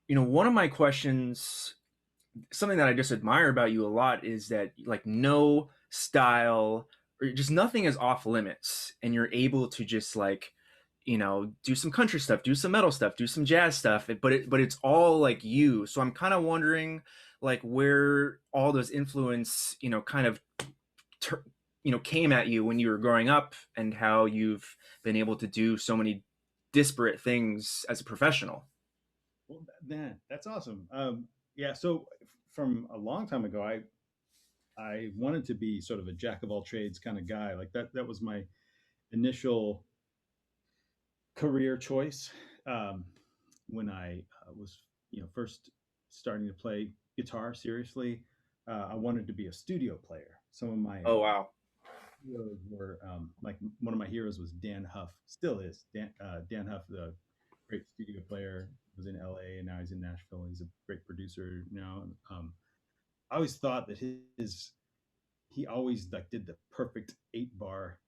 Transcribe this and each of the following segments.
one of my questions, something that I just admire about you a lot is that like no style or just nothing is off limits and you're able to just like do some country stuff, do some metal stuff, do some jazz stuff, but it's all like you. So I'm kind of wondering like where all those influence kind of tur came at you when you were growing up and how you've been able to do so many disparate things as a professional. Well, man, that's awesome. Yeah, so from a long time ago, I wanted to be sort of a jack of all trades kind of guy. Like that was my initial career choice when I was first starting to play guitar seriously. I wanted to be a studio player. Some of my Oh wow. heroes were like one of my heroes was Dan Huff, still is Dan Huff, the great studio player, was in LA and now he's in Nashville. He's a great producer now. I always thought that his he always like did the perfect 8 bar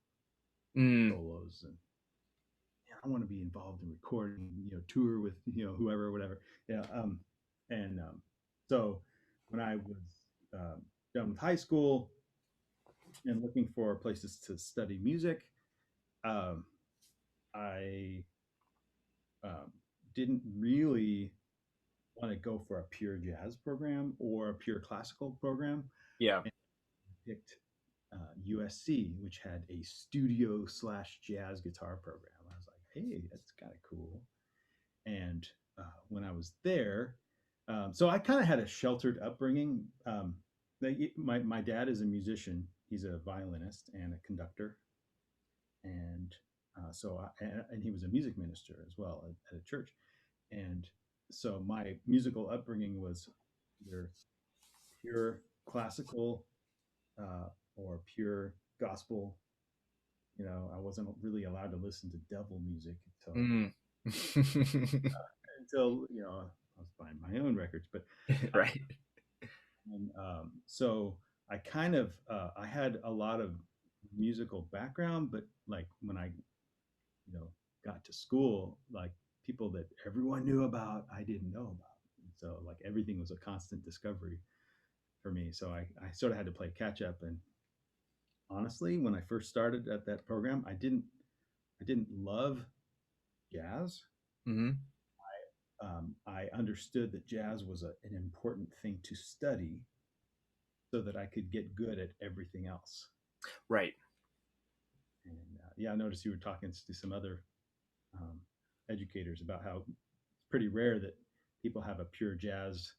Mm, solos, and yeah, I want to be involved in recording, tour with whoever, whatever. Yeah, and so when I was done with high school and looking for places to study music, um, I um, didn't really want to go for a pure jazz program or a pure classical program. yeah. And I picked USC, which had a studio slash jazz guitar program. I was like, hey, that's kind of cool. And when I was there, so I kind of had a sheltered upbringing. My dad is a musician. He's a violinist and a conductor, and and he was a music minister as well at a church. And so my musical upbringing was either pure classical or pure gospel. I wasn't really allowed to listen to devil music Mm. until I was buying my own records. But Right. so I kind of I had a lot of musical background, but like when I got to school, like people that everyone knew about, I didn't know about. And so like everything was a constant discovery for me. So I sort of had to play catch up. And honestly, when I first started at that program, I didn't love jazz. Hmm. I understood that jazz was an important thing to study so that I could get good at everything else. Right. And yeah, I noticed you were talking to some other um, educators about how it's pretty rare that people have a pure jazz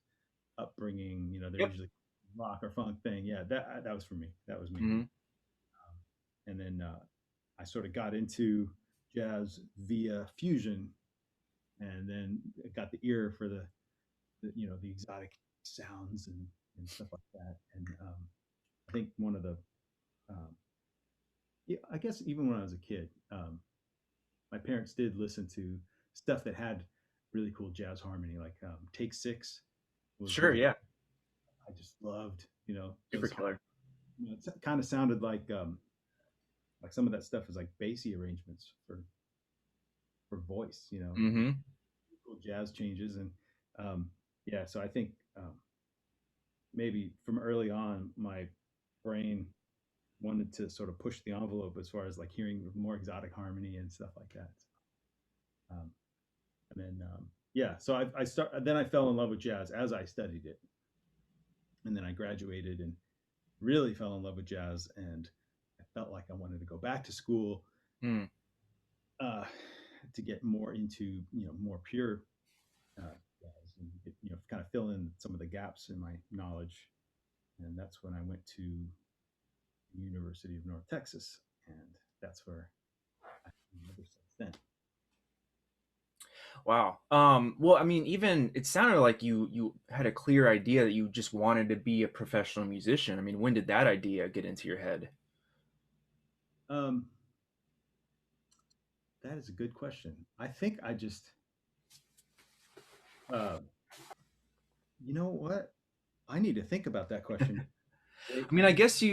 upbringing. They're Yep. usually rock or funk thing. Yeah, that was for me. That was me. Hmm. And then I sort of got into jazz via fusion, and then got the ear for the exotic sounds and stuff like that. And I think one of the um, yeah, I guess even when I was a kid, my parents did listen to stuff that had really cool jazz harmony, like Take Six was Sure. one Yeah. I just loved. Super Those killer. it kind of sounded like some of that stuff is like bassy arrangements for voice. Hmm. Cool jazz changes, and um, yeah. So I think maybe from early on, my brain wanted to sort of push the envelope as far as like hearing more exotic harmony and stuff like that. Um, and then yeah, so I start then I fell in love with jazz as I studied it, and then I graduated and really fell in love with jazz, and I felt like I wanted to go back to school Mm. uh, to get more into more pure jazz and get, kind of fill in some of the gaps in my knowledge. And that's when I went to the University of North Texas, and that's where I've been ever since then. Wow. Well, I mean, even it sounded like you had a clear idea that you just wanted to be a professional musician. I mean, when did that idea get into your head? Um, that is a good question. I think I just, uh, you know what? I need to think about that question. I mean, I guess I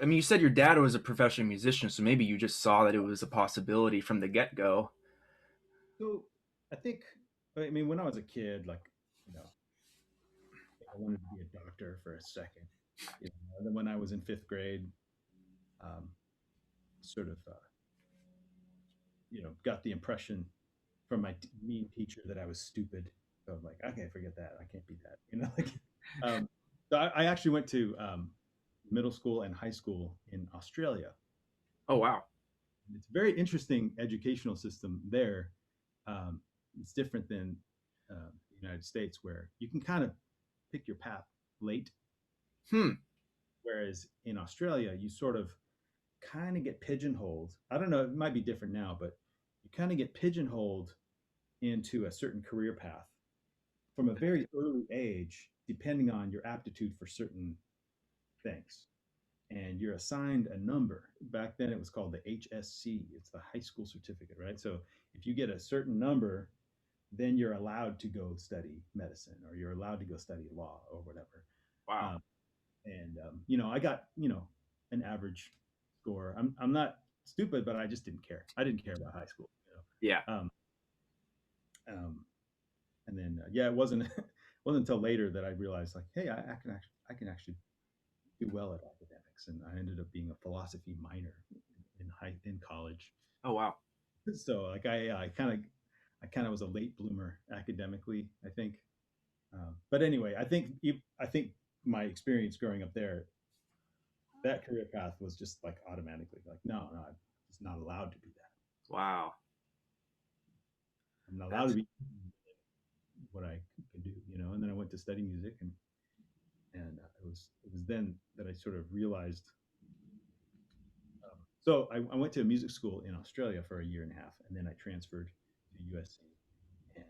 mean, you said your dad was a professional musician, so maybe you just saw that it was a possibility from the get-go. So I think, I mean, when I was a kid, like you know, I wanted to be a doctor for a second. You know, and then when I was in fifth grade, um, sort of, got the impression from my mean teacher that I was stupid. So I'm like, okay, forget that. I can't be that. Like, um, so I actually went to middle school and high school in Australia. Oh wow. It's a very interesting educational system there. Um, it's different than the United States, where you can kind of pick your path late, Hmm. whereas in Australia, you sort of kind of get pigeonholed. I don't know, it might be different now, but you kind of get pigeonholed into a certain career path from a very early age, depending on your aptitude for certain things. And you're assigned a number. Back then, it was called the HSC. It's the high school certificate, right? So if you get a certain number, then you're allowed to go study medicine, or you're allowed to go study law, or whatever. Wow. Um, and I got an average score. I'm not stupid, but I just didn't care. I didn't care about high school. Yeah. Um, and then yeah, it wasn't wasn't until later that I realized, like, hey, I can actually do well at academics, and I ended up being a philosophy minor in college. Oh wow. So like I kind of was a late bloomer academically, I think. But anyway, I think my experience growing up there, that career path was just like automatically like, no, no, I'm just not allowed to be that. Wow. I'm not allowed to That's be what I can do, And then I went to study music, and it was then that I sort of realized. So I went to a music school in Australia for a year and a half, and then I transferred to USC. And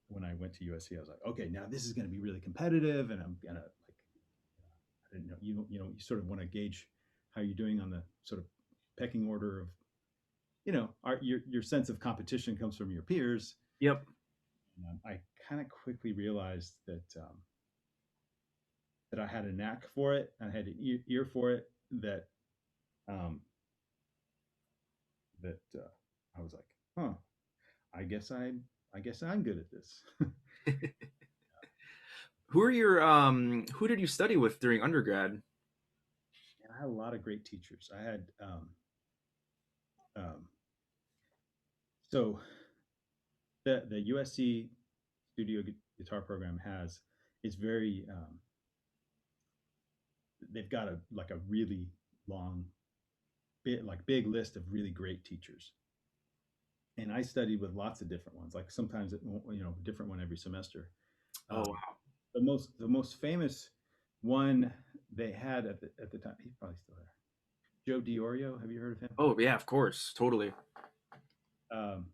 when I went to USC, I was like, okay, now this is going to be really competitive, and I'm gonna like, I didn't know, you sort of want to gauge how you're doing on the sort of pecking order of, your sense of competition comes from your peers. yep. And I kind of quickly realized that I had a knack for it. I had an ear for it. Um, that I was like, huh, I guess I'm good at this. Who did you study with during undergrad? And I had a lot of great teachers. I had um, so the USC studio guitar program has is very they've got a really long big list of really great teachers. And I studied with lots of different ones. Like sometimes different one every semester. Oh Um, wow. the most famous one they had at the time, he's probably still there. Joe Diorio, have you heard of him? Oh yeah, of course, totally. Um,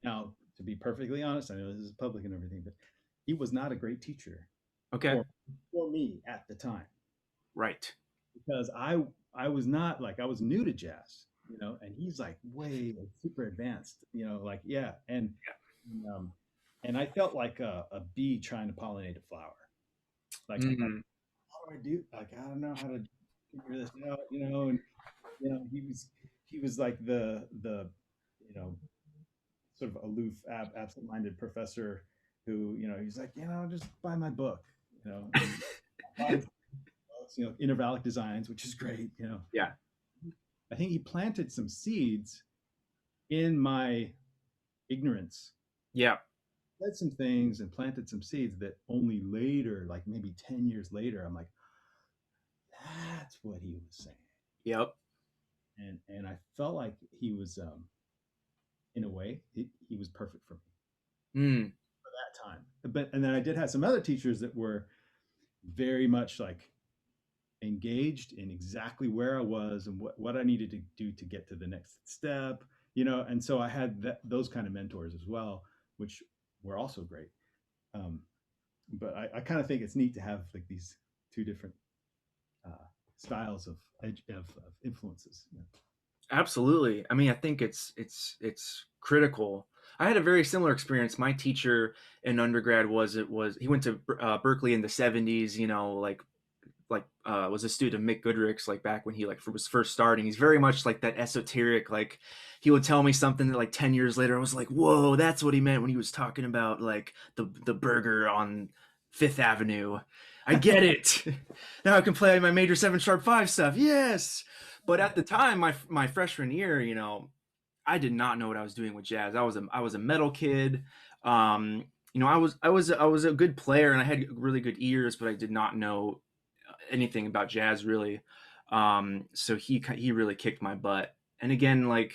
Now, to be perfectly honest, I know this is public and everything, but he was not a great teacher Okay. for for me at the time, Right. because I was not, like, I was new to jazz, and he's like way like, super advanced, like, yeah, um, and I felt like a bee trying to pollinate a flower. Like, I'm like, Mm, how do I do? Like, I don't know how to figure this out, and he was like the you know sort of aloof, absent-minded professor who, he's like, just buy my book, and buy books, intervallic designs, which is great. yeah. I think he planted some seeds in my ignorance, Yeah. said some things and planted some seeds that only later, like maybe 10 years later, I'm like, that's what he was saying. Yep. And I felt like he was, in a way, he was perfect for me Mm, for that time. And then I did have some other teachers that were very much like engaged in exactly where I was and what I needed to do to get to the next step, and so I had those kind of mentors as well, which were also great. Um, but I kind of think it's neat to have like these two different uh, styles of influences. absolutely. I mean, I think it's critical. I had a very similar experience. My teacher in undergrad was he went to Berkeley in the 70s. You know, like was a student of Mick Goodrick's like back when he like was first starting. He's very much like that esoteric, like he would tell me something that like 10 years later I was like, whoa, that's what he meant when he was talking about like the burger on Fifth Avenue. I get it. Now I can play my major 7 sharp 5 stuff. Yes. But at the time, my freshman year, I did not know what I was doing with jazz. I was a metal kid. I was a good player and I had really good ears, but I did not know anything about jazz really. So he really kicked my butt. And again, like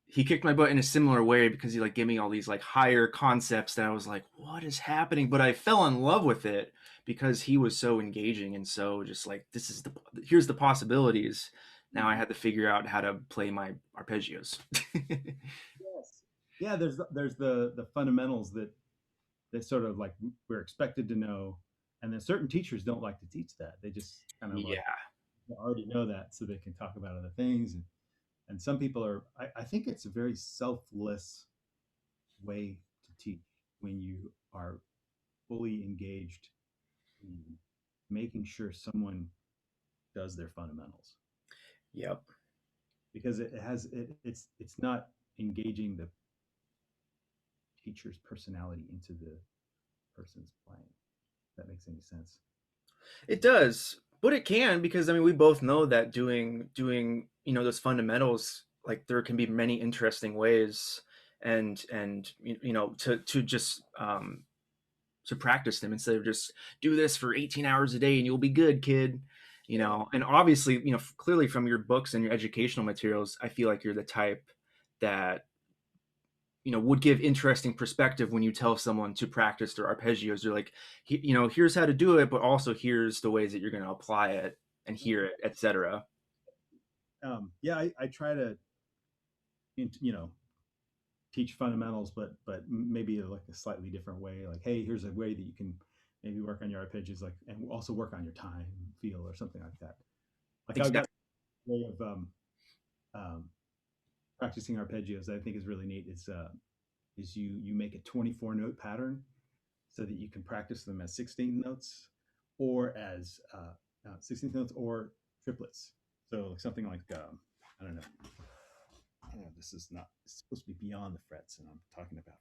he kicked my butt in a similar way because he like gave me all these like higher concepts that I was like, what is happening? But I fell in love with it because he was so engaging and so just like here's the possibilities. Now I had to figure out how to play my arpeggios. Yes. Yeah, there's the fundamentals that sort of like we're expected to know, and then certain teachers don't like to teach that. They just kind of like Yeah. already know that, so they can talk about other things. And some people are. I think it's a very selfless way to teach when you are fully engaged in making sure someone does their fundamentals, Yep. because it's not engaging the teacher's personality into the person's playing. If that makes any sense. It does, but it can because I mean we both know that doing those fundamentals like there can be many interesting ways and to just to practice them instead of just do this for 18 hours a day and you'll be good, kid. Yeah. And obviously clearly from your books and your educational materials I feel like you're the type that would give interesting perspective when you tell someone to practice their arpeggios. You're like, here's how to do it, but also here's the ways that you're going to apply it and hear it, etc. Yeah, I try to, you know, teach fundamentals, but maybe like a slightly different way. Like, hey, here's a way that you can maybe work on your arpeggios, like, and also work on your time feel or something like that. Like I've got Exactly. a way of um, practicing arpeggios that I think is really neat. Is you make a 24 note pattern so that you can practice them as 16 notes or as 16th notes or triplets. So something like I don't know. I don't know. This is not. It's supposed to be beyond the frets, and I'm talking about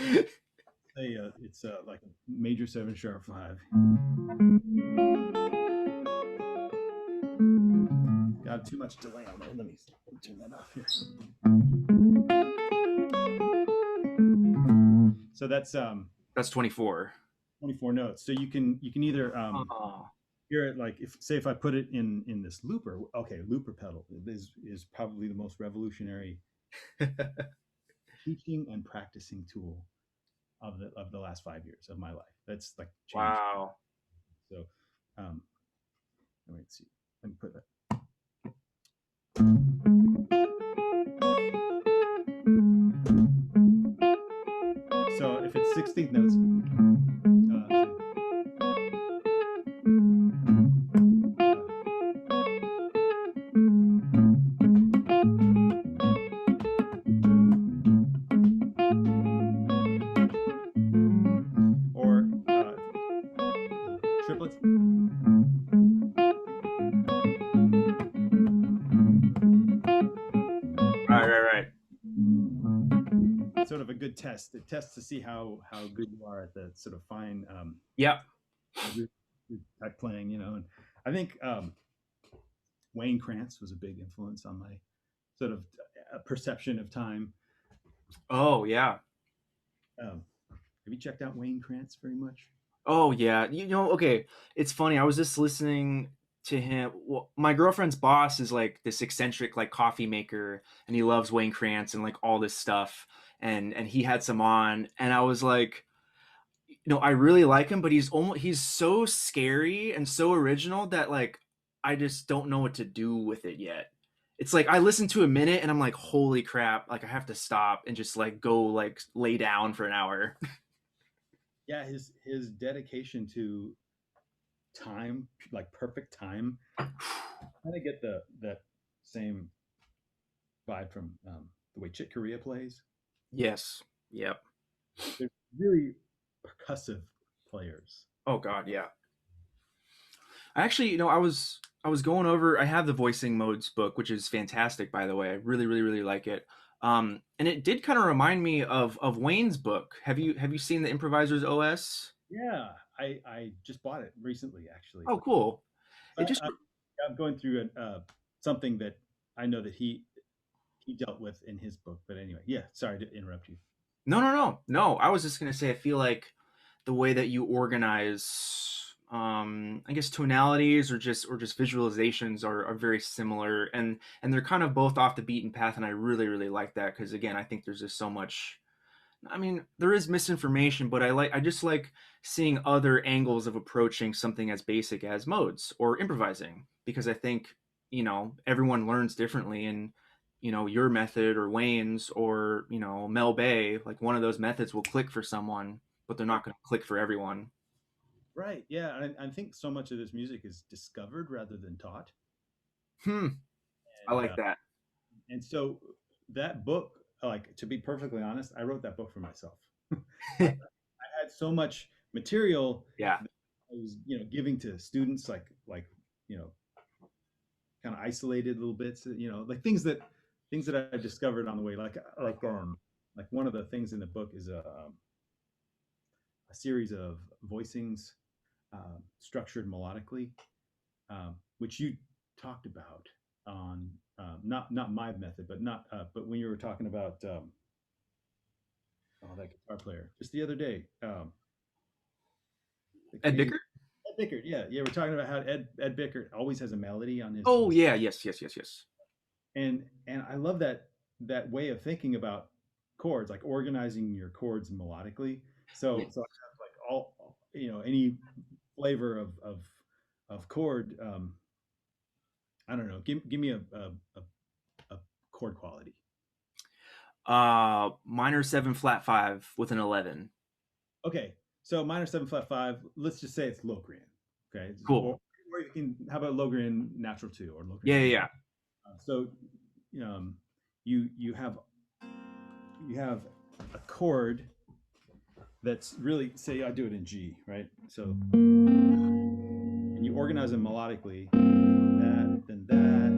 frets. Say it's like a major 7 sharp 5. Got too much delay on there. Let me turn that off here. So that's That's 24. 24 notes. So you can either Oh. hear it like if I put it in this looper. Okay, looper pedal is probably the most revolutionary teaching and practicing tool of the last 5 years of my life. That's like changed. Wow. So um, let me see. Let me put that. So if it's 16th notes, or triplets. Right, right, right. Sort of a good test. It tests to see how good you are at the sort of fine Yep. type playing. And I think Wayne Krantz was a big influence on my sort of perception of time. Oh yeah. Have you checked out Wayne Krantz very much? Oh yeah. Okay. It's funny. I was just listening to him. Well, my girlfriend's boss is like this eccentric like coffee maker, and he loves Wayne Krantz and like all this stuff. And he had some on, and I was like, I really like him, but he's so scary and so original that like I just don't know what to do with it yet. It's like I listen to a minute and I'm like, holy crap, like I have to stop and just like go like lay down for an hour. Yeah, his dedication to time, like perfect time. Kind of get that same vibe from the way Chick Corea plays. Yes. Yep. They're really percussive players. Oh god, yeah. I actually, I was going over. I have the voicing modes book, which is fantastic, by the way. I really, really, really like it. And it did kind of remind me of Wayne's book. Have you seen the Improviser's OS? Yeah, I just bought it recently, actually. Oh, cool. It just I, I'm going through something that I know that he dealt with in his book. But anyway, yeah. Sorry to interrupt you. No, no, no, no. I was just gonna say, I feel like the way that you organize, I guess tonalities or just visualizations are very similar, and they're kind of both off the beaten path, and I really, really like that because again, I think there's just so much. I mean, there is misinformation, but I just like seeing other angles of approaching something as basic as modes or improvising because I think, everyone learns differently and your method or Wayne's or, Mel Bay, like one of those methods will click for someone, but they're not going to click for everyone. Right. Yeah. I think so much of this music is discovered rather than taught. Hmm, I And like that. so that book, like to be perfectly honest, I wrote that book for myself. I had so much material Yeah. that I was, giving to students, like you know, kind of isolated little bits, like things that I discovered on the way, like one of the things in the book is a series of voicings structured melodically, which you talked about on not my method, but not but when you were talking about that guitar player just the other day, the Ed crazy Bicker? Ed Bickert. Yeah, we're talking about how Ed Bickert always has a melody on his, Oh, yeah. Yes, yes, yes, yes. and I love that way of thinking about chords, like organizing your chords melodically. Yeah. So I have like all any flavor of chord. I don't know. Give me a chord quality. Minor 7 flat 5 with an 11. Okay, so minor 7 flat 5. Let's just say it's Locrian. Okay, Cool. or you can, how about Locrian natural 2 or Yeah, Locrian yeah, major? yeah. So um, you have a chord that's really, say I do it in G, right? So, and you organize them melodically, that, then that,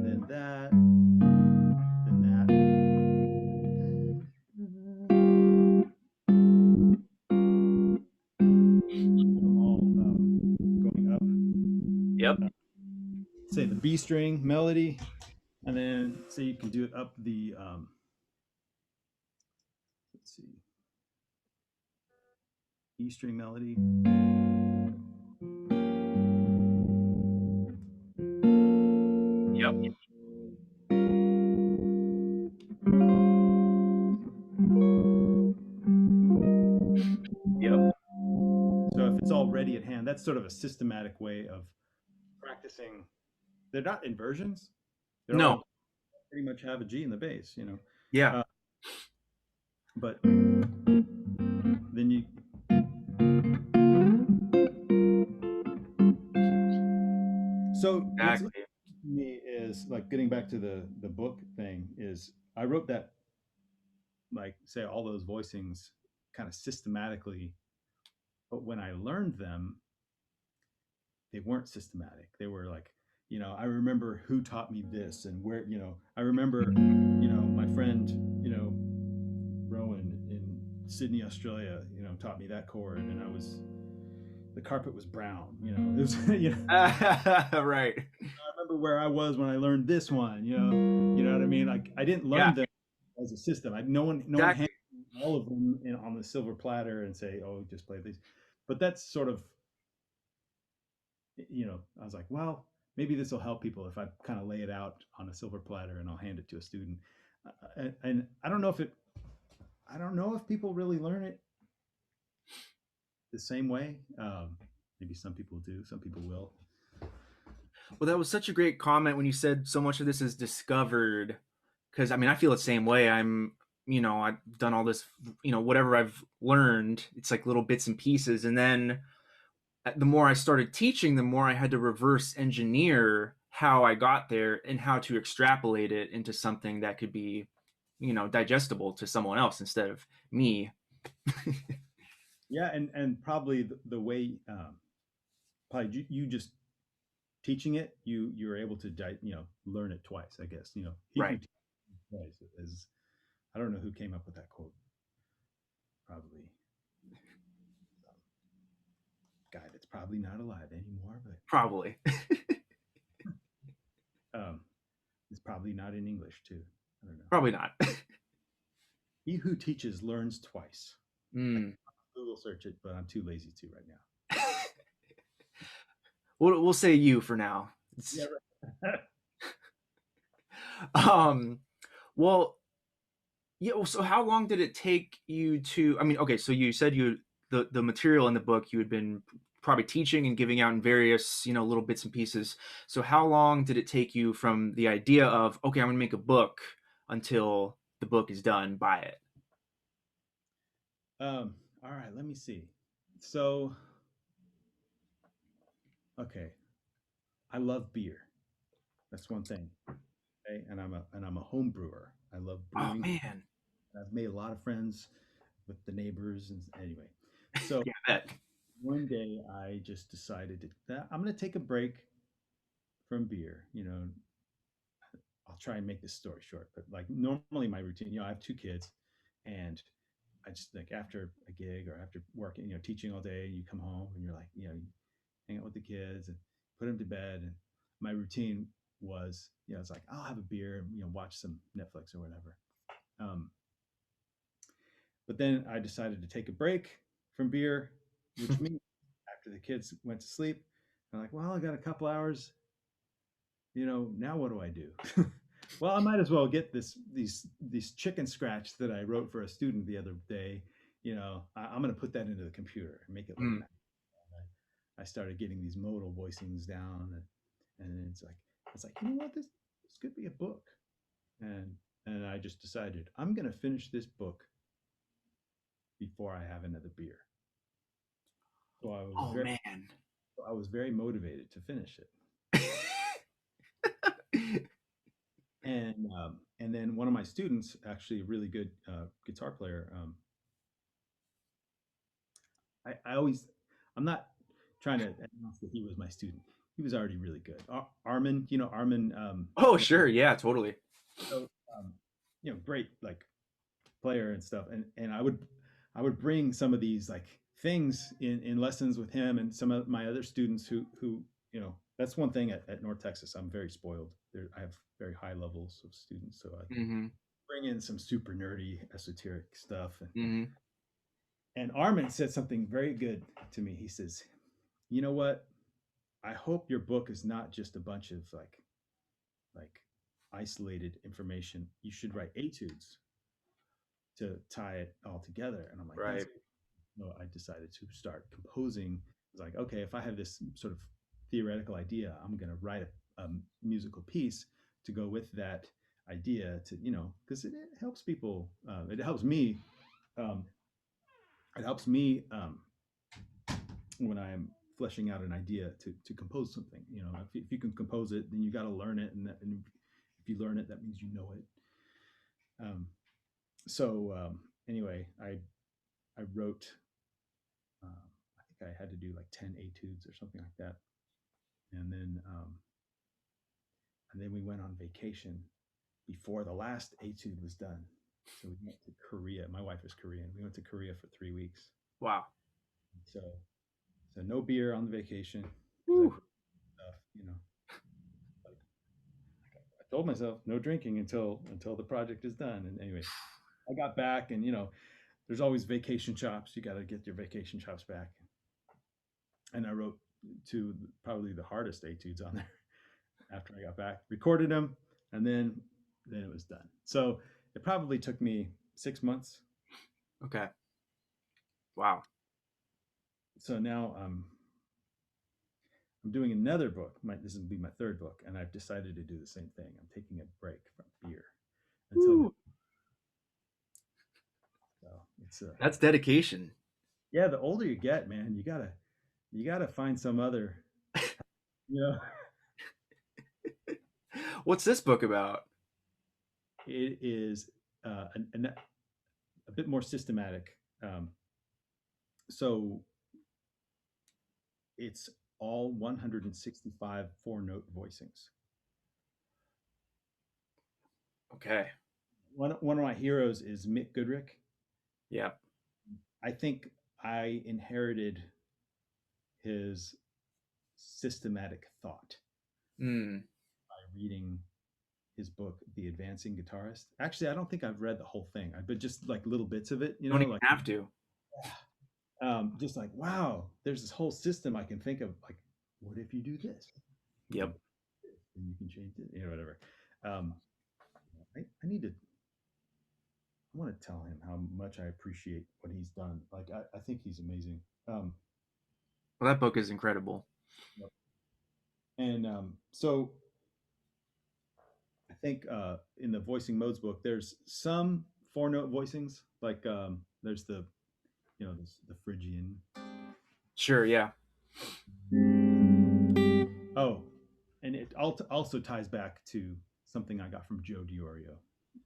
then that, then that, all going Yep. up. Say the B string melody, and then say you can do it up the let's see, E string melody. Yep. Yep. So if it's all ready at hand, that's sort of a systematic way of practicing. They're not inversions; they're No. all pretty much have a G in the bass. Yeah. Uh, but then you so what's interesting Exactly. to me is, like, getting back to the book thing, is I wrote that, like, say all those voicings kind of systematically, but when I learned them, they weren't systematic. They were like, I remember who taught me this and where, I remember, my friend, Rowan in Sydney, Australia, taught me that chord, and the carpet was brown, it was, Right. I remember where I was when I learned this one, you know what I mean? Like, I didn't Yeah. learn them as a system. No one handed Exactly. me all of them on the silver platter and say, oh, just play these. But that's sort of, I was like, well, maybe this will help people if I kind of lay it out on a silver platter and I'll hand it to a student. And I don't know if people really learn it the same way. Maybe some people do, some people will. Well, that was such a great comment when you said so much of this is discovered. Because I mean, I feel the same way. I've done all this, whatever I've learned, it's like little bits and pieces. And then the more I started teaching, the more I had to reverse engineer how I got there and how to extrapolate it into something that could be, digestible to someone else instead of me. Yeah, and probably the way, probably you just teaching it, you're able to learn it twice. I guess he who Right. teaches twice is, I don't know who came up with that quote. Probably some guy that's probably not alive anymore, Probably. but it's probably not in English too. I don't know. Probably not. He who teaches learns twice. I can Mm. Google search it, but I'm too lazy to right now. We'll say you for now. Yeah, right. Um, well, yeah. Well, so how long did it take you to? I mean, okay. So you said the material in the book you had been probably teaching and giving out in various little bits and pieces. So how long did it take you from the idea of okay, I'm going to make a book until the book is done? Buy it. All right, let me see. So, okay, I love beer. That's one thing. Okay, and I'm a home brewer. I love Oh brewing. man. I've made a lot of friends with the neighbors, and anyway. So Yeah. I bet. one day I just decided that I'm going to take a break from beer. I'll try and make this story short, but like normally my routine, I have two kids, and I just like after a gig or after working, teaching all day, you come home and you're like, you hang out with the kids and put them to bed. And my routine was, it's like I'll have a beer and watch some Netflix or whatever. Um, but then I decided to take a break from beer, which means after the kids went to sleep, I'm like, well, I got a couple hours. Now what do I do? Well, I might as well get these chicken scratch that I wrote for a student the other day. I'm going to put that into the computer and make it look Mm. nice. I started getting these modal voicings down, and it's like this could be a book, and I just decided I'm going to finish this book before I have another beer. So Oh man. I was very motivated to finish it. And then one of my students, actually a really good guitar player, I always, I'm not trying to announce that he was my student. He was already really good. Armin, Armin. Oh sure. Yeah. Totally. So, um, great like player and stuff. And I would bring some of these like things in lessons with him and some of my other students who that's one thing at North Texas. I'm very spoiled. I have very high levels of students, so I can Mm-hmm. bring in some super nerdy esoteric stuff. Mm-hmm. And Armin said something very good to me. He says, "You know what? I hope your book is not just a bunch of like isolated information. You should write etudes to tie it all together." And I'm like, "That's..." Right. No, I decided to start composing. It's like, okay, if I have this sort of theoretical idea, I'm going to write a musical piece to go with that idea to, because it helps people. It helps me. Um, it helps me when I'm fleshing out an idea to compose something. If you can compose it, then you got to learn it, and if you learn it, that means you know it. Um, so anyway, I wrote. I think I had to do like 10 etudes or something like that, and then we went on vacation before the last etude was done. So we went to Korea. My wife is Korean. We went to Korea for 3 weeks. Wow. So no beer on the vacation because I Woo. brought stuff. Like I told myself no drinking until the project is done. And anyway, I got back, and there's always vacation chops. You got to get your vacation chops back. And I wrote two probably the hardest etudes on there after I got back, recorded them, and then it was done. So it probably took me 6 months. Okay. Wow. So now I'm doing another book. This will be my third book, and I've decided to do the same thing. I'm taking a break from beer until now. Woo. So it's That's dedication. yeah. The older you get, man, you gotta find some other you know What's this book about? it is a bit more systematic. So it's all 165 four-note voicings. Okay. One of my heroes is Mick Goodrick. Yeah. I think I inherited his systematic thought Mm. by reading his book, The Advancing Guitarist. Actually, I don't think I've read the whole thing, but just like little bits of it, Don't even like have to. just like, wow, there's this whole system I can think of. Like, what if you do this? Yep. And you can change it, whatever. Um, I need to. I want to tell him how much I appreciate what he's done. Like, I think he's amazing. Well, that book is incredible. And so I think in the voicing modes book, there's some four note voicings. Like there's the the Phrygian. Sure. Yeah. Oh, and it also ties back to something I got from Joe Diorio.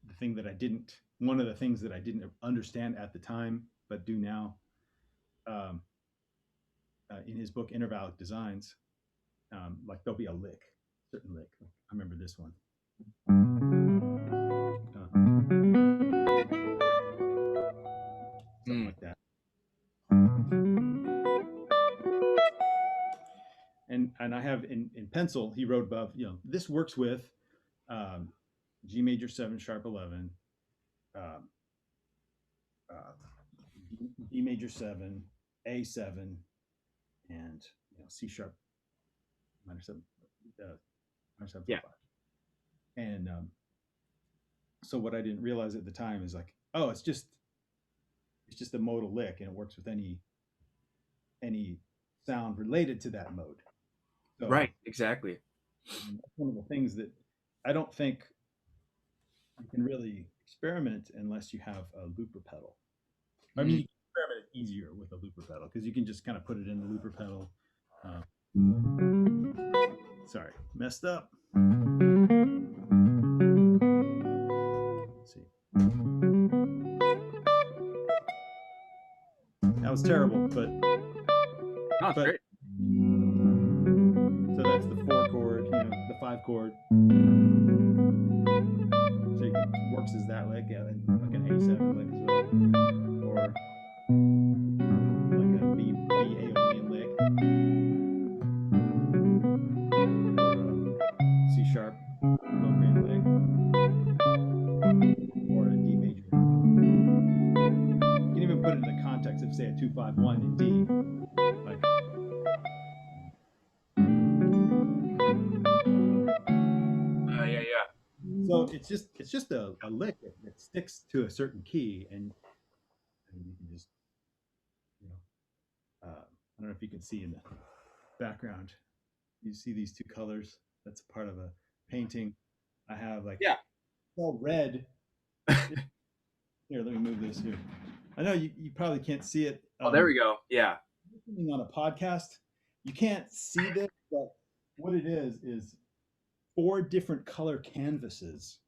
The thing that I didn't, one of the things that I didn't understand at the time, but do now. In his book Intervallic Designs, like there'll be a lick, certain lick. I remember this one. Something Mm. like that. And I have in pencil, he wrote above, this works with um, G major 7 sharp 11, um, uh, D major 7, A7, and C sharp minor 7, minor 7 Yeah. 5. And so what I didn't realize at the time is like, oh, it's just a modal lick, and it works with any sound related to that mode. So Right. Exactly. that's one of the things that I don't think you can really experiment unless you have a looper pedal. I mean, Mm. you can experiment easier with a looper pedal because you can just kind of put it in the looper pedal. Sorry, messed up. Let's see. That was terrible, but No, it's great. so that's the 4 chord, the 5 chord. So you can works as that lick, yeah, and like an A7 lick as well, or like a B Aeolian lick, or a C sharp Locrian lick, or a D major. You can even put it in the context of say a 2-5-1 in D, like. Yeah. Yeah. So it's just a lick that sticks to a certain key, and you can just you know I don't know if you can see in the background. You see these two colors. That's a part of a painting. I have like Yeah. all red. Here, let me move this here. I know you probably can't see it. Oh, there we go. Yeah. Listening on a podcast, you can't see this, but what it is 4 different color canvases,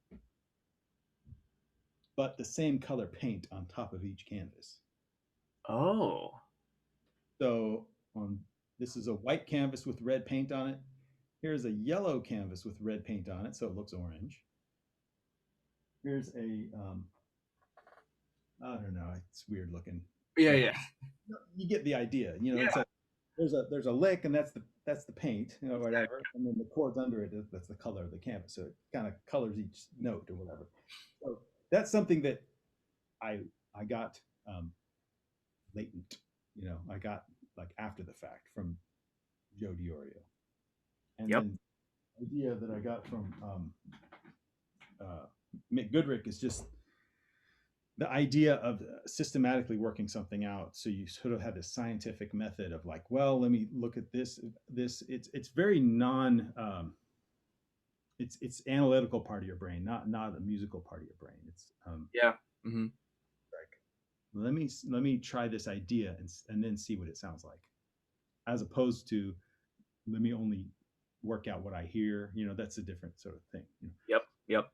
but the same color paint on top of each canvas. Oh. So this is a white canvas with red paint on it. Here's a yellow canvas with red paint on it, so it looks orange. Here's a I don't know, it's weird looking. Yeah. Yeah. You get the idea. Yeah. It's like there's a lick, and that's the paint, whatever, and then the chords under it, that's the color of the canvas. So it kind of colors each note or whatever. So that's something that I got latent. I got like after the fact from Joe Diorio, and Yep. then the idea that I got from Mick Goodrick is just the idea of systematically working something out. So you sort of have this scientific method of like, well, let me look at this. It's very it's analytical part of your brain, not a musical part of your brain. It's Yeah. Mm-hmm. like, let me try this idea and then see what it sounds like, as opposed to let me only work out what I hear. That's a different sort of thing. Yep. Yep.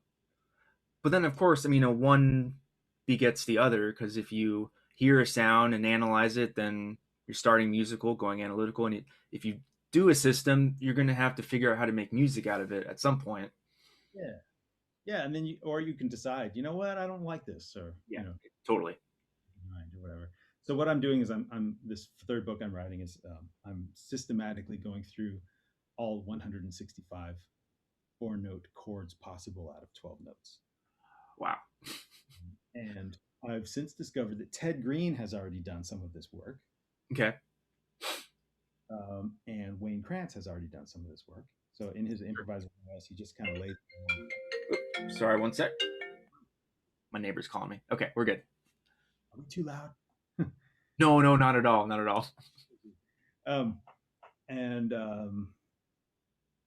But then, of course, I mean, one begets the other because if you hear a sound and analyze it, then you're starting musical, going analytical, and if you do a system, you're going to have to figure out how to make music out of it at some point. Yeah, yeah, and then you can decide, you know what, I don't like this, or Yeah, totally. mind or whatever. So what I'm doing is I'm this third book I'm writing is I'm systematically going through all 165 four note chords possible out of 12 notes. Wow. And I've since discovered that Ted Green has already done some of this work, Okay. and Wayne Krantz has already done some of this work. So in his improvising OS, he just kind of lays. Sorry, one sec. My neighbor's calling me. Okay, we're good. Are we too loud? No, no, not at all. Not at all. um, and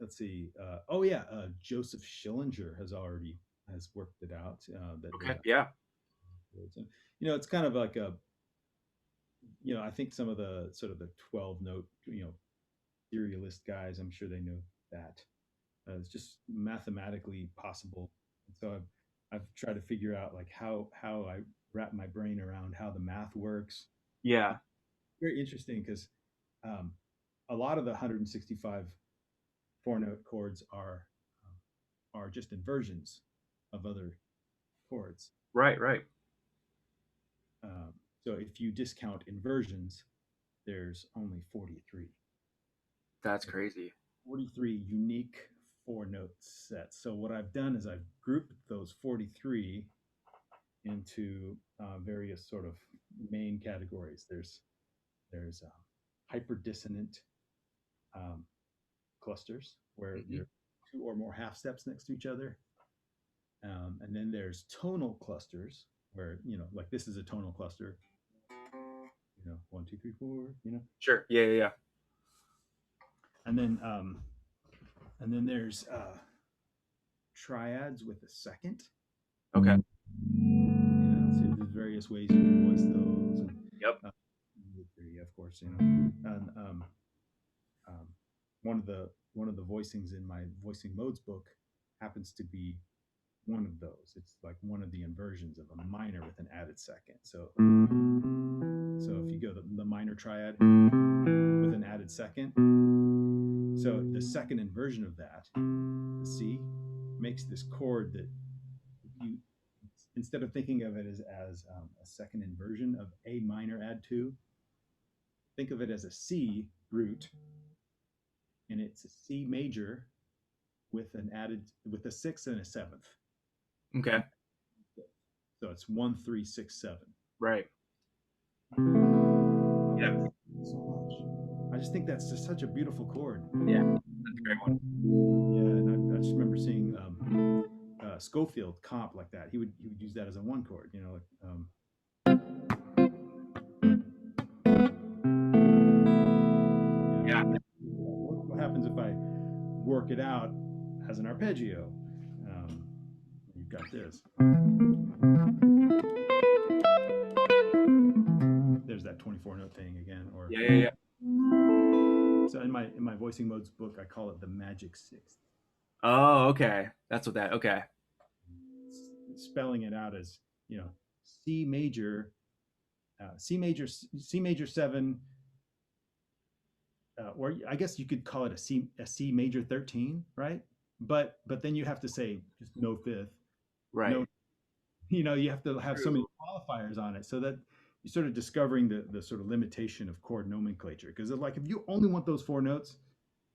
let's see. Oh yeah, Joseph Schillinger has worked it out. Okay. Yeah. It's kind of like a, I think some of the sort of the 12 note, serialist guys, I'm sure they know that. It's just mathematically possible. And so I've tried to figure out like how I wrap my brain around how the math works. Yeah. Very interesting because um, a lot of the 165 four note chords are just inversions of other chords. Right. Right. Um, so if you discount inversions, there's only 43. That's crazy. 43 unique four note sets. So what I've done is I've grouped those 43 into various sort of main categories. There's hyper dissonant um, clusters where Mm-hmm. you're two or more half steps next to each other. And then there's tonal clusters where, like this is a tonal cluster, one, two, three, four, Sure. Yeah. Yeah. Yeah. and then um, and then there's triads with a second. Okay. So there's various ways you can voice those, and Yep. uh, of course, and um, one of the voicings in my voicing modes book happens to be one of those. It's like one of the inversions of a minor with an added second. So if you go the minor triad with an added second, so the second inversion of that, the C, makes this chord that you, instead of thinking of it as a second inversion of A minor add two, think of it as a C root, and it's a C major with a sixth and a seventh. Okay. So it's 1, 3, 6, 7. Right. Yeah. So much. I just think that's just such a beautiful chord. Yeah. That's a great one. Yeah, and I just remember seeing Schofield comp like that. He would use that as a one chord. Yeah. What happens if I work it out as an arpeggio? You've got this. There's that 24 note thing again. Or Yeah. Yeah. Yeah. so in my voicing modes book, I call it the magic sixth. Oh, okay. That's what that. Okay. Spelling it out as C major, C major seven, or I guess you could call it a C major 13, right? But then you have to say just no fifth, no, Right. you have to have so many True. qualifiers on it, so that you're sort of discovering the sort of limitation of chord nomenclature. Because like if you only want those four notes,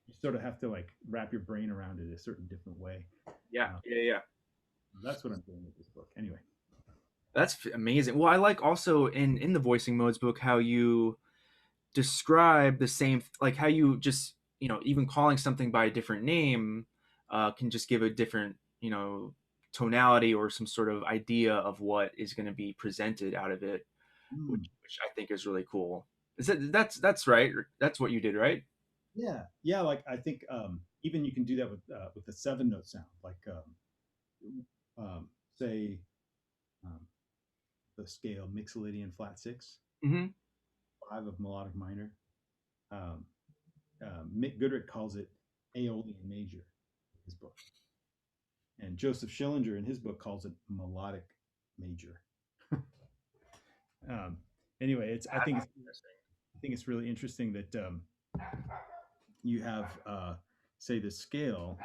you sort of have to like wrap your brain around it a certain different way. Yeah. Uh, Yeah. Yeah. that's what I'm doing with this book. Anyway. That's amazing. Well, I like also in the voicing modes book how you describe the same, like how you just even calling something by a different name can just give a different tonality or some sort of idea of what is going to be presented out of it, Mm. which I think is really cool. Is that that's right? That's what you did, right? Yeah, yeah. Like I think even you can do that with the seven note sound, like say um, the scale Mixolydian flat six, Mm-hmm. five of melodic minor. Um, Mick Goodrick calls it Aeolian major in his book, and Joseph Schillinger in his book calls it melodic major. um, anyway, I think it's really interesting that you have say the scale.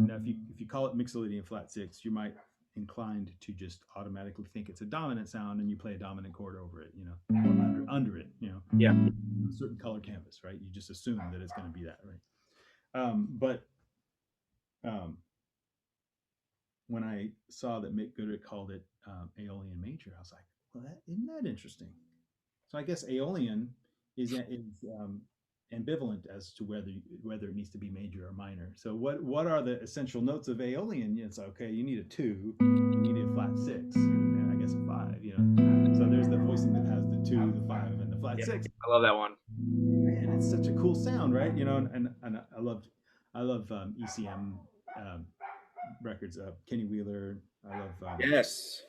Now, if you call it Mixolydian flat six, you might inclined to just automatically think it's a dominant sound, and you play a dominant chord over it, or under it, Yeah. a certain color canvas, right? You just assume that it's going to be that, right? But when I saw that Mick Goodrick called it Aeolian major, I was like, well, isn't that interesting? So I guess Aeolian is ambivalent as to whether it needs to be major or minor. So what are the essential notes of Aeolian? It's okay, you need a two, you need a flat six, and I guess a five. So there's the voicing that has the two, the five, and the flat Yeah. six. I love that one. Man, it's such a cool sound, right? And I love ECM records. Kenny Wheeler. I love Yes.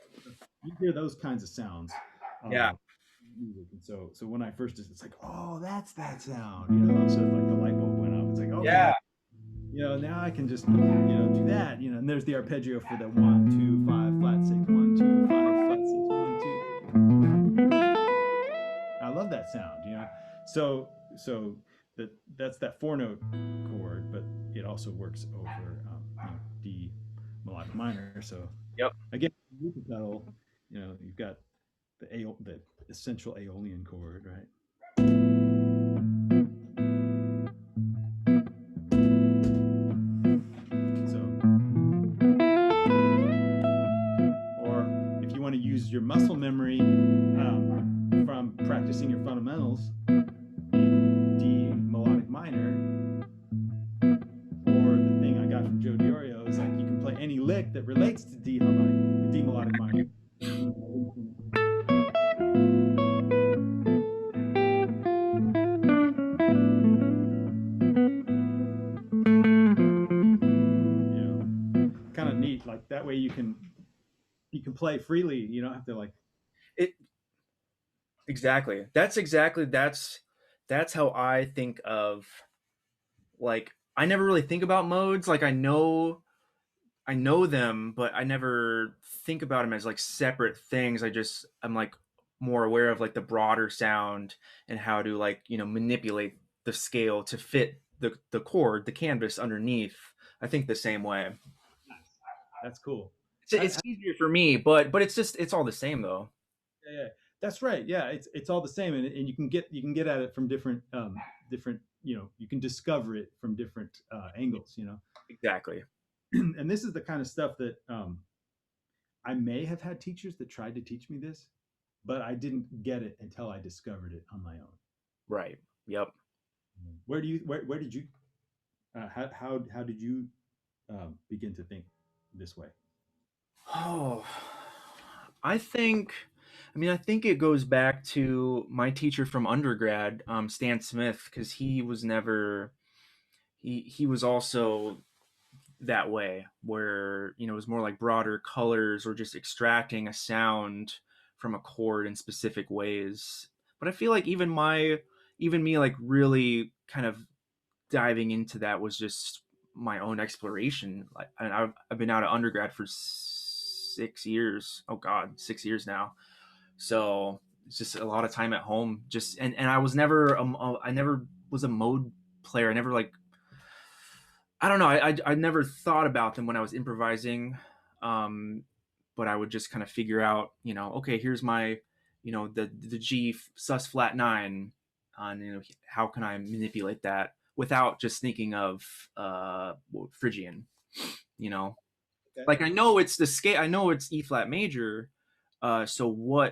you hear those kinds of sounds. Yeah. Music. And so when I first, it's like, oh, that's that sound. So like the light bulb went off. It's like, okay, Yeah. now I can just do that. And there's the arpeggio for the 1 2 5 flat 6 1 2 5 flat 6 1 2. I love that sound. So that's that four note chord, but it also works over D melodic minor. So Yep. again, with the pedal, you've got the essential Aeolian chord, right? So, or if you want to use your muscle memory from practicing your fundamentals in D melodic minor, or the thing I got from Joe Diorio is like you can play any lick that relates to D melodic minor. Kind of neat. Like that way you can play freely. You don't have to like It exactly. That's how I think of, like, I never really think about modes. Like I know them, but I never think about them as like separate things. I'm like more aware of like the broader sound and how to, like, manipulate the scale to fit the chord, the canvas underneath. I think the same way. that's cool. It's easier for me, but it's all the same though. Yeah, that's right. Yeah, it's all the same, and you can get at it from different you can discover it from different angles. Exactly. And this is the kind of stuff that I may have had teachers that tried to teach me this, but I didn't get it until I discovered it on my own. Right. Yep. Where did you how did you begin to think this way? Oh, I think, I think it goes back to my teacher from undergrad, Stan Smith, because he was also that way, where it was more like broader colors or just extracting a sound from a chord in specific ways. But I feel like even me, like, really kind of diving into that was just my own exploration. Like, and I've been out of undergrad for 6 years. Oh God, 6 years now. So it's just a lot of time at home. Just and I was never I never was a mode player. I never, like, I don't know. I never thought about them when I was improvising. But I would just kind of figure out, okay, here's my, the G sus flat nine, on, how can I manipulate that without just thinking of Phrygian, you know. Okay. Like, I know it's the scale, I know it's E flat major. So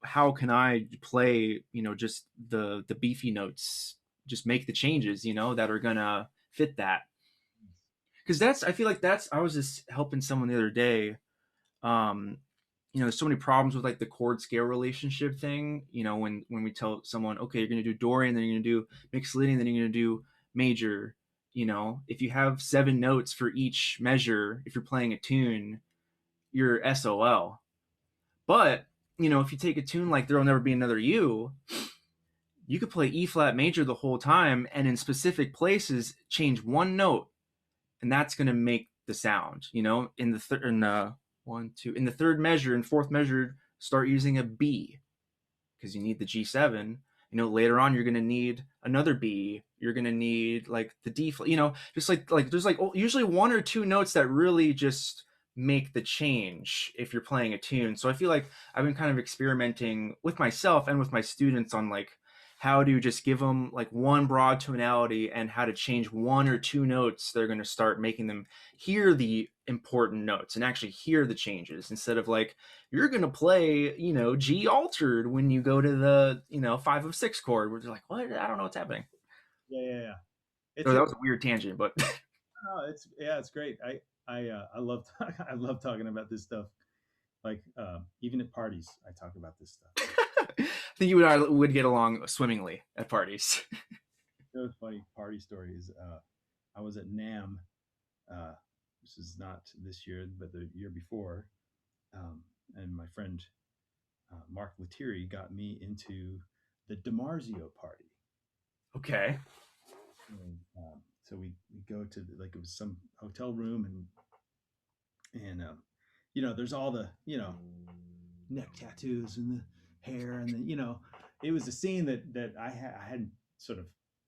how can I play, just the beefy notes, just make the changes, that are gonna fit that. Because I feel like I was just helping someone the other day. um there's so many problems with, like, the chord scale relationship thing, when we tell someone, okay, you're going to do Dorian, then you're going to do Mixolydian, then you're going to do major. If you have 7 notes for each measure, if you're playing a tune, you're SOL. But if you take a tune like There'll Never Be Another You could play E flat major the whole time, and in specific places change one note, and that's going to make the sound. In the 1 2 in the third measure and fourth measure, start using a B, because you need the G7. Later on you're going to need another B. You're going to need like the D, just like there's like usually one or two notes that really just make the change if you're playing a tune. So I feel like I've been kind of experimenting with myself and with my students on like how to just give them like one broad tonality and how to change one or two notes. They're going to start making them hear the important notes and actually hear the changes instead of like you're going to play G altered when you go to the 5 of 6 chord where they're like, what? I don't know what's happening. Yeah, yeah, yeah. So It's that a was a weird tangent, but it's yeah, it's great. I love I love talking about this stuff. Like even at parties, I talk about this stuff. I think you and I would get along swimmingly at parties. It was funny party stories. I was at NAM. Uh, this is not this year, but the year before, and my friend Mark Lettieri got me into the DiMarzio party. Okay. And, so we go to like it was some hotel room and there's all the neck tattoos and the hair and the it was a scene that I hadn't sort of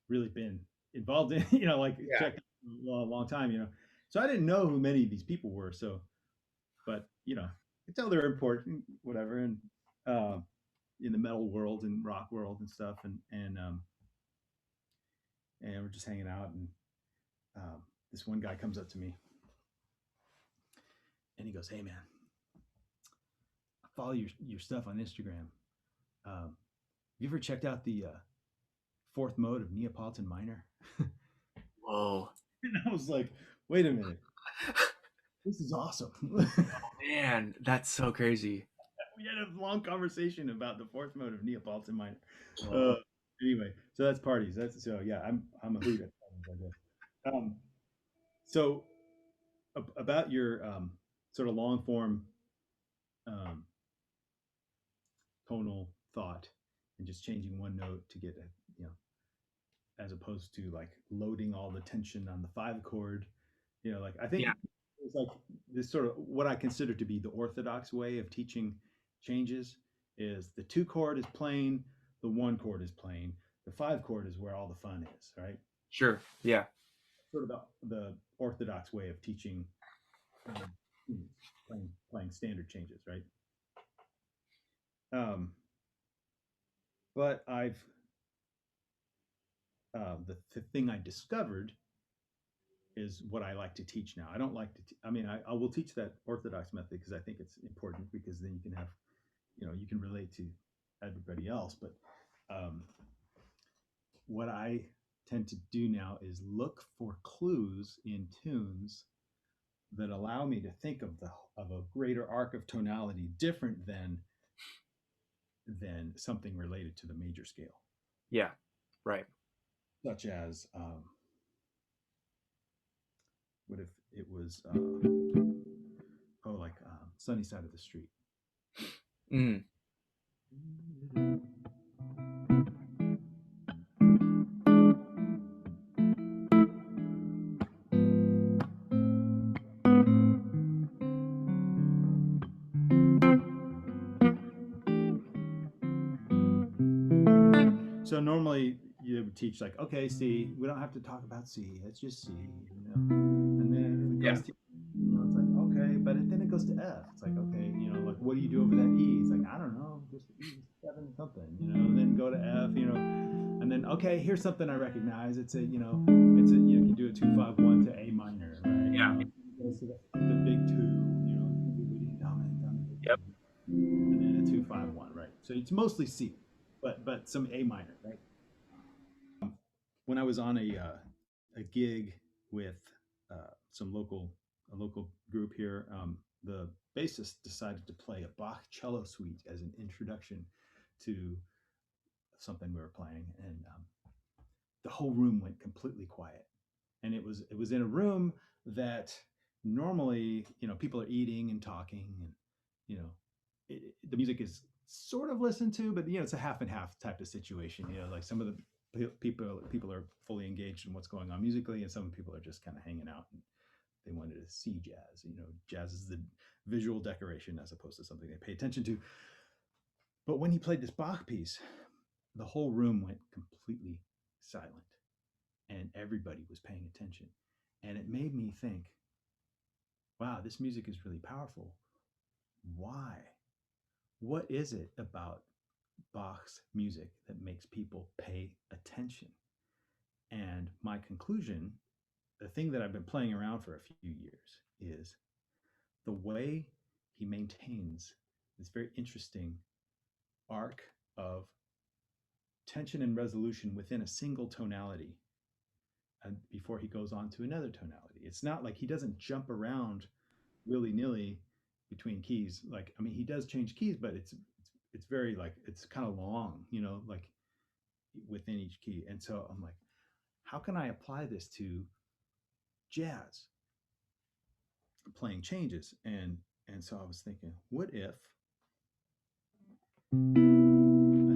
really been involved in like Yeah. checked a long time so I didn't know who many of these people were so but I could tell they're important whatever and uh, in the metal world and rock world and stuff and we're just hanging out and this one guy comes up to me and he goes, "Hey man, I follow your stuff on Instagram. Have you ever checked out the fourth mode of Neapolitan minor?" Whoa. And I was like, "Wait a minute, this is awesome." Man, that's so crazy. We had a long conversation about the fourth mode of Neapolitan minor. Uh, Whoa. anyway, so that's parties. That's so yeah. I'm a hoot at parties, I guess. So about your sort of long form um, tonal thought and just changing one note to get as opposed to like loading all the tension on the five chord. Like I think Yeah, it's like this sort of what I consider to be the orthodox way of teaching changes is the two chord is plain, the one chord is plain, the five chord is where all the fun is, right? sure. Yeah. Sort of the orthodox way of teaching um, playing standard changes, right? Um, but the thing I discovered is what I like to teach now. I don't like to. I mean, I will teach that orthodox method because I think it's important because then you can have, you can relate to everybody else. But um, what I tend to do now is look for clues in tunes that allow me to think of a greater arc of tonality different than something related to the major scale, Yeah. Right. such as what if it was like Sunny Side of the Street. Mm. So normally you would teach like, okay, C, we don't have to talk about C, it's just C. And then it Yeah. goes to, it's like, okay, but then it goes to F. It's like, okay, like, what do you do over that E? It's like, I don't know, just E7 something, and then go to F, and then, okay, here's something I recognize. It's you can do a 2-5-1 to A minor, right? Yeah. It goes to the big two, dominant, Yep. and then a 2-5-1, right? So it's mostly C, but some A minor, right? When I was on a gig with some a local group here, the bassist decided to play a Bach cello suite as an introduction to something we were playing, and the whole room went completely quiet. And it was in a room that normally people are eating and talking, and the music is sort of listened to, but it's a half and half type of situation. Like some of the people are fully engaged in what's going on musically, and some people are just kind of hanging out and they wanted to see jazz. Jazz is the visual decoration as opposed to something they pay attention to. But when he played this Bach piece, the whole room went completely silent and everybody was paying attention. And it made me think, wow, this music is really powerful. Why? What is it about Bach's music that makes people pay attention? And my conclusion, the thing that I've been playing around for a few years, is the way he maintains this very interesting arc of tension and resolution within a single tonality and before he goes on to another tonality. It's not like he doesn't jump around willy-nilly between keys. Like, I mean, he does change keys, but it's very like, it's kind of long, you know, like within each key. And so I'm like, how can I apply this to jazz playing changes? And so I was thinking, what if I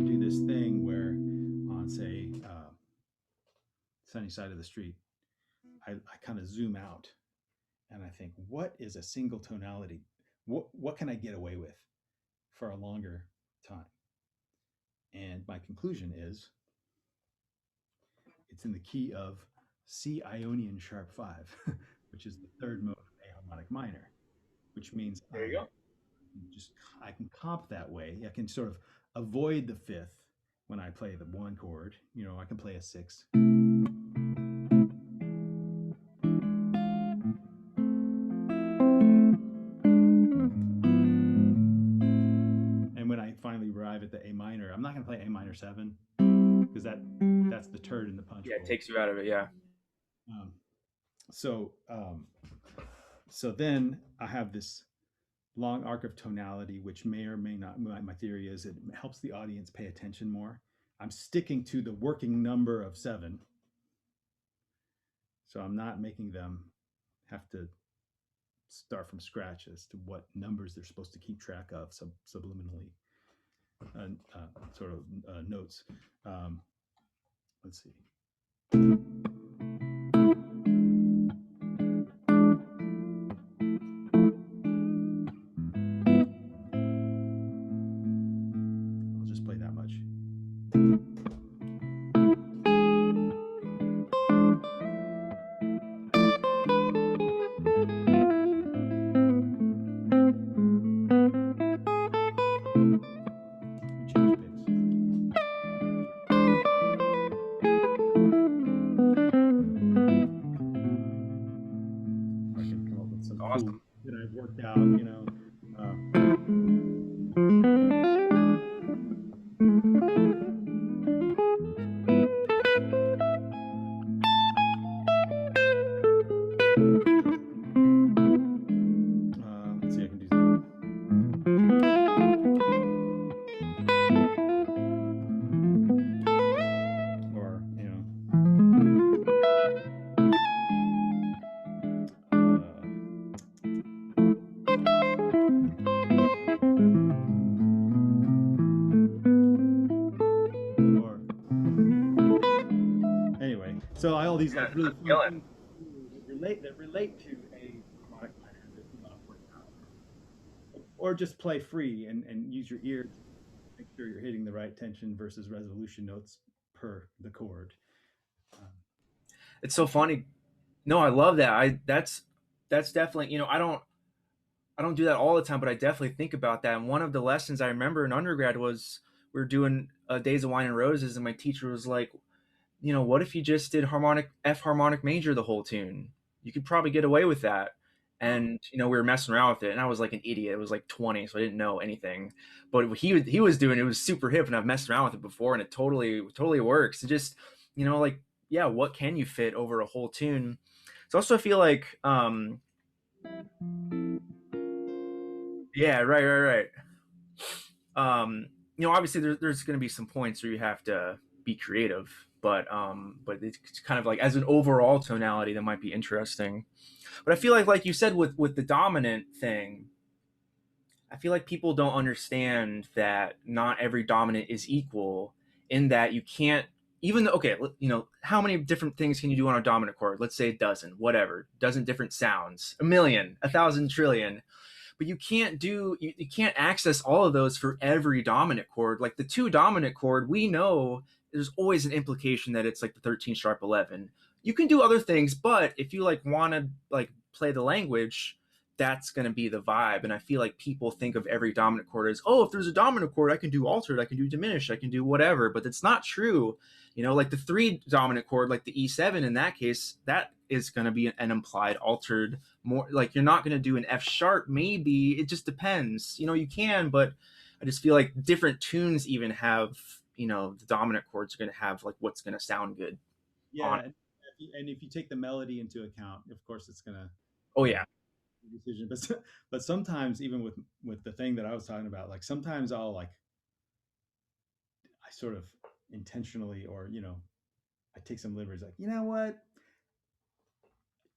do this thing where on, say, Sunny Side of the Street, I kind of zoom out and I think, what is a single tonality? What can I get away with for a longer time? And my conclusion is it's in the key of C Ionian sharp 5, which is the third mode of A harmonic minor, which means There you go. I can comp that way. I can sort of avoid the fifth when I play the one chord. You know, I can play a six. And when I finally arrive at the A minor, I'm not going to play A minor 7 because that's the turd in the punch Yeah, bowl. it takes you out of it. Yeah. Um, so so then I have this long arc of tonality, which may or may not, my theory is it helps the audience pay attention more. I'm sticking to the working number of 7. So I'm not making them have to start from scratch as to what numbers they're supposed to keep track of subliminally, sort of notes. Let's see. I'll just play that much. Change picks. I can come up with some cool Awesome. that I've worked out, you know. Let's see, I can do that. Or, you know. Or anyway, so all these like really fun things that relate to a harmonic minor that you want to work out. Or just play free and use your ear to make sure you're hitting the right tension versus resolution notes per the chord. It's so funny. No, I love that. That's definitely, I don't do that all the time, but I definitely think about that. And one of the lessons I remember in undergrad was we were doing Days of Wine and Roses, and my teacher was like, what if you just did F harmonic major the whole tune? You could probably get away with that. And we were messing around with it, and I was like an idiot. It was like 20, so I didn't know anything. But what he was doing, it was super hip, and I've messed around with it before, and it totally works. It just like, yeah, what can you fit over a whole tune? So also I feel like yeah, right. Obviously there's going to be some points where you have to be creative, but it's kind of like as an overall tonality that might be interesting. But I feel like you said with the dominant thing, I feel like people don't understand that not every dominant is equal, in that you can't, even though, okay, how many different things can you do on a dominant chord? Let's say a dozen, whatever, dozen different sounds, a million, 1,000 trillion. but you can't access all of those for every dominant chord. Like the two dominant chord, we know there's always an implication that it's like the 13 sharp 11. You can do other things, but if you like want to like play the language, that's going to be the vibe. And I feel like people think of every dominant chord as, oh, if there's a dominant chord, I can do altered, I can do diminished, I can do whatever. But it's not true. You know, like the three dominant chord, like the E7 in that case, that is going to be an implied altered. More like you're not going to do an F sharp. Maybe it just depends. You know, you can, but I just feel like different tunes even have, you know, the dominant chords are going to have like what's going to sound good on. Yeah, and if you take the melody into account, of course, it's gonna, Oh you know, yeah, decision. But sometimes even with the thing that I was talking about, like sometimes I sort of intentionally, or I take some liberties, like, you know what?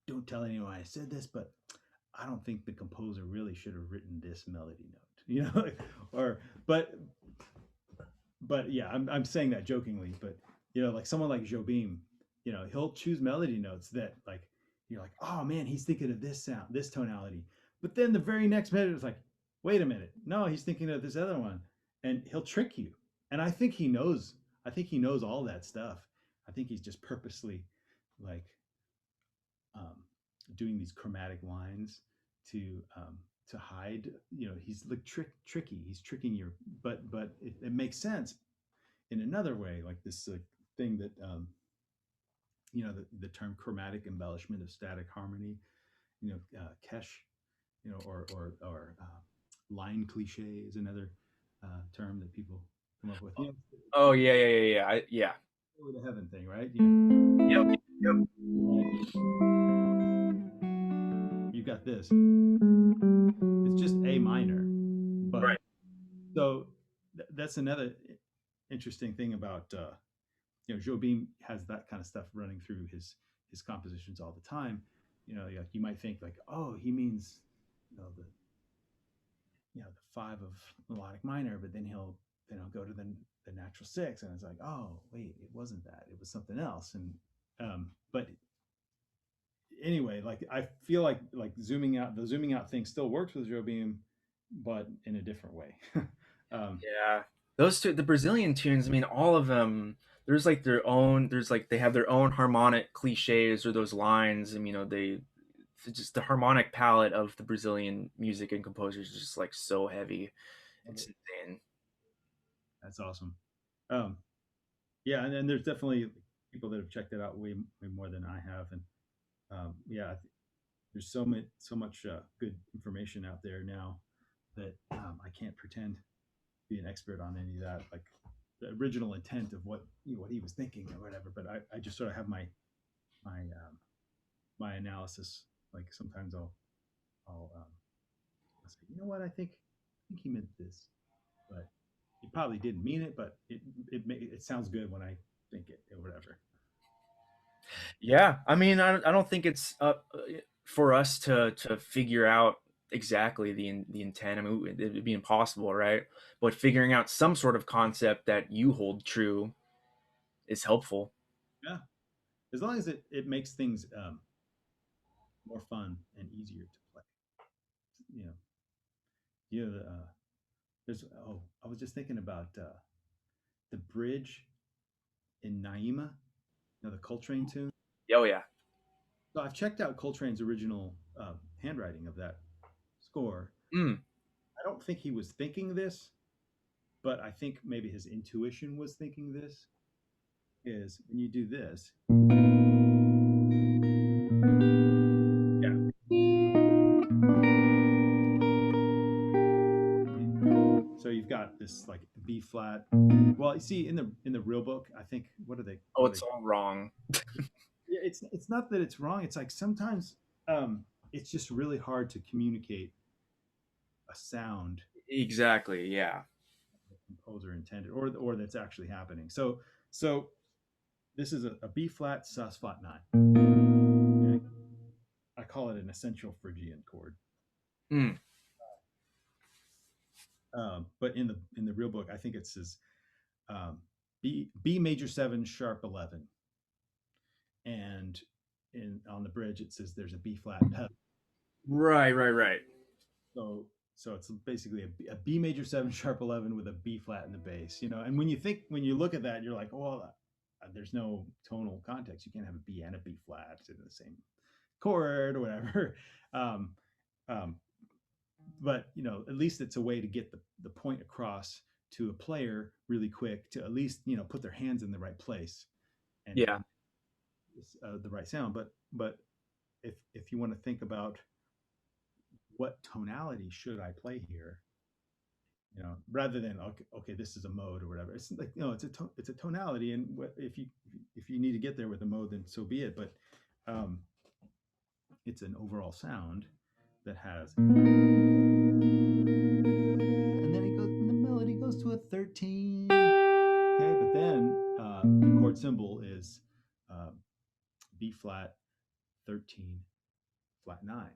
Don't tell anyone I said this, but I don't think the composer really should have written this melody note, or but yeah, I'm saying that jokingly, but like someone like Jobim, he'll choose melody notes that, like, you're like, oh man, he's thinking of this sound, this tonality, but then the very next minute it's like, wait a minute, no, he's thinking of this other one, and he'll trick you. And I think he knows. I think he knows all that stuff. I think he's just purposely, like, um, doing these chromatic lines to hide. He's like tricky. He's tricking your, but it makes sense in another way, like this thing that the term chromatic embellishment of static harmony, kesh, or line cliche is another term that people come up with. oh yeah, yeah, yeah, yeah, yeah. The heaven thing, right? Yep, yep. You've got this. It's just A minor, but Right. so that's another interesting thing about Jobim has that kind of stuff running through his compositions all the time. Like you might think like, oh, he means the the five of melodic minor, but then he'll go to the natural six, and it's like, oh wait, it wasn't that, it was something else. And but anyway, like I feel like the zooming out thing still works with Jobim, but in a different way. Yeah, those two, the Brazilian tunes. I mean, all of them. There's like their own. There's like they have their own harmonic cliches or those lines. And you know, they just the harmonic palette of the Brazilian music and composers is just like so heavy. It's insane. That's awesome. Um, yeah, and then there's definitely people that have checked it out way more than I have, and yeah, there's so much good information out there now that I can't pretend to be an expert on any of that, like the original intent of what he was thinking or whatever. But I just sort of have my analysis. Like sometimes I'll say, you know what, I think he meant this, but he probably didn't mean it, but it sounds good when I think it or whatever. Yeah, I mean, I don't think it's up for us to figure out exactly the intent. I mean, it'd be impossible, right? But figuring out some sort of concept that you hold true is helpful. Yeah, as long as it makes things more fun and easier to play. You know, there's I was just thinking about the bridge in Naima, the Coltrane tune. Oh yeah. So I've checked out Coltrane's original handwriting of that score. Mm. I don't think he was thinking this, but I think maybe his intuition was thinking this. Is when you do this, Yeah. so you've got this like B flat. Well, you see in the real book, I think Oh, what are it's they? all wrong. Yeah, it's not that it's wrong. It's like sometimes it's just really hard to communicate a sound Exactly. Yeah. the composer intended, or that's actually happening. So this is a B flat sus flat nine. Okay? I call it an essential Phrygian chord. Mm. But in the real book, I think it says um, B major 7 sharp 11, and on the bridge it says there's a B flat pedal. Right. Right. Right. So So it's basically a B major 7 sharp 11 with a B flat in the bass, you know. And when you look at that, you're like, well, there's no tonal context. You can't have a B and a B flat in the same chord or whatever. Um, um, but you know, at least it's a way to get the point across to a player really quick to at least, you know, put their hands in the right place Yeah. and the right sound. But if you want to think about what tonality should I play here, you know, rather than okay, this is a mode or whatever. It's like, no, it's a tonality, and if you need to get there with a mode, then so be it. But um, it's an overall sound that has, and then and the melody goes to a 13. Okay, but then the chord symbol is uh, B flat 13 flat 9,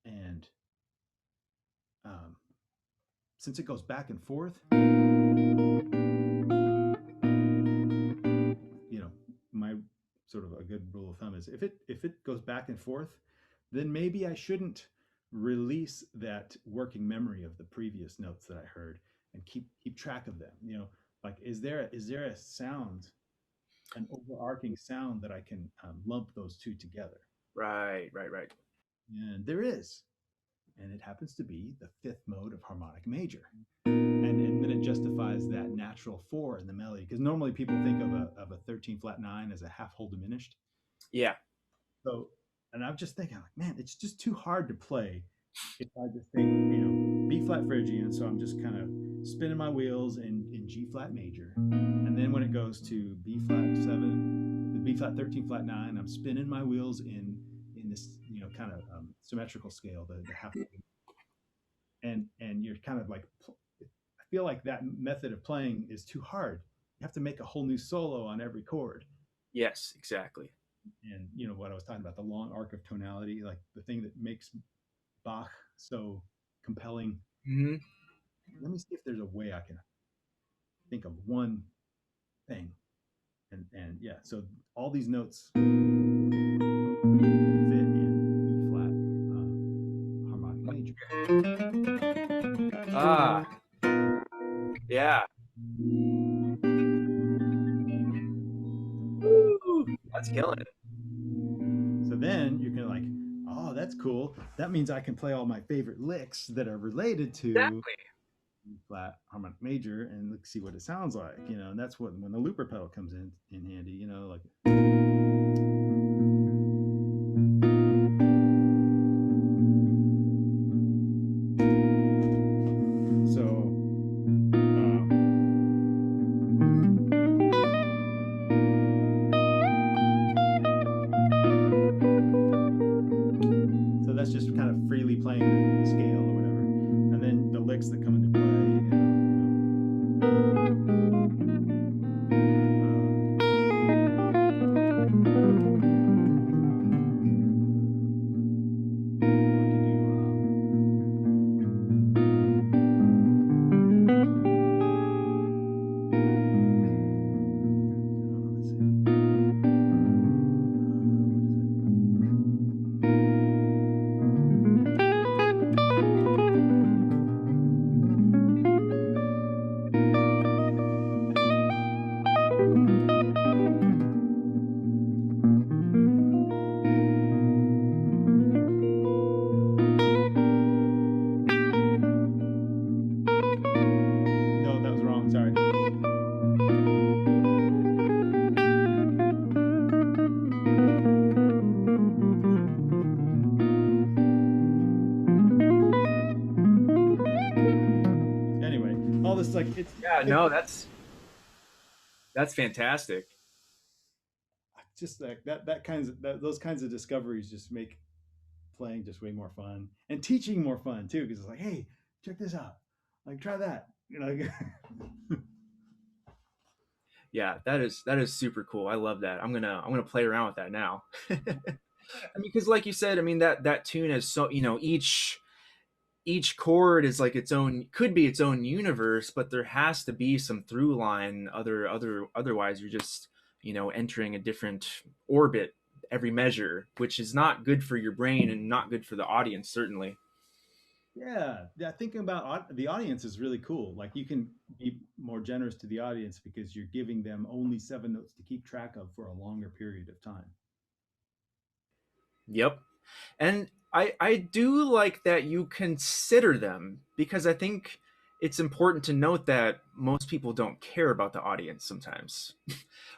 and um, since it goes back and forth, you know, my sort of a good rule of thumb is if it goes back and forth, then maybe I shouldn't release that working memory of the previous notes that I heard and keep track of them. You know, like is there a sound, an overarching sound that I can lump those two together? Right, right, right. And there is, and it happens to be the fifth mode of harmonic major. And then it justifies that natural four in the melody, because normally people think of a 13 flat 9 as a half whole diminished. Yeah. So, and I'm just thinking, like, man, it's just too hard to play if I just think, you know, B flat Phrygian. So I'm just kind of spinning my wheels in G flat major. And then when it goes to B flat 7, the B flat 13 flat 9, I'm spinning my wheels in this, you know, kind of symmetrical scale, the half. And you're kind of like, I feel like that method of playing is too hard. You have to make a whole new solo on every chord. Yes, exactly. And you know what I was talking about, the long arc of tonality, like the thing that makes Bach so compelling. Mm-hmm. Let me see if there's a way I can think of one thing. And yeah, so all these notes fit in E flat harmonic major. Ah, yeah. Woo, that's killing it. So then you can like, oh, that's cool. That means I can play all my favorite licks that are related to Exactly. flat harmonic major and see what it sounds like, you know. And that's when the looper pedal comes in handy, you know, like. So so that's just kind of freely playing the scale or whatever, and then the licks that come into play, no, that was wrong. Sorry. Anyway, all this like Yeah, no, that's fantastic. just like those kinds of discoveries just make playing just way more fun and teaching more fun too, because it's like, hey, check this out, like try that, you know. Yeah, that is super cool. I love that. I'm gonna play around with that now. I mean, because like you said, I mean that tune is so, you know, each chord is like its own, could be its own universe, but there has to be some through line. Otherwise you're just, you know, entering a different orbit every measure, which is not good for your brain and not good for the audience, certainly. yeah. Thinking about the audience is really cool. Like you can be more generous to the audience because you're giving them only 7 notes to keep track of for a longer period of time. Yep. And I do like that you consider them, because I think it's important to note that most people don't care about the audience sometimes.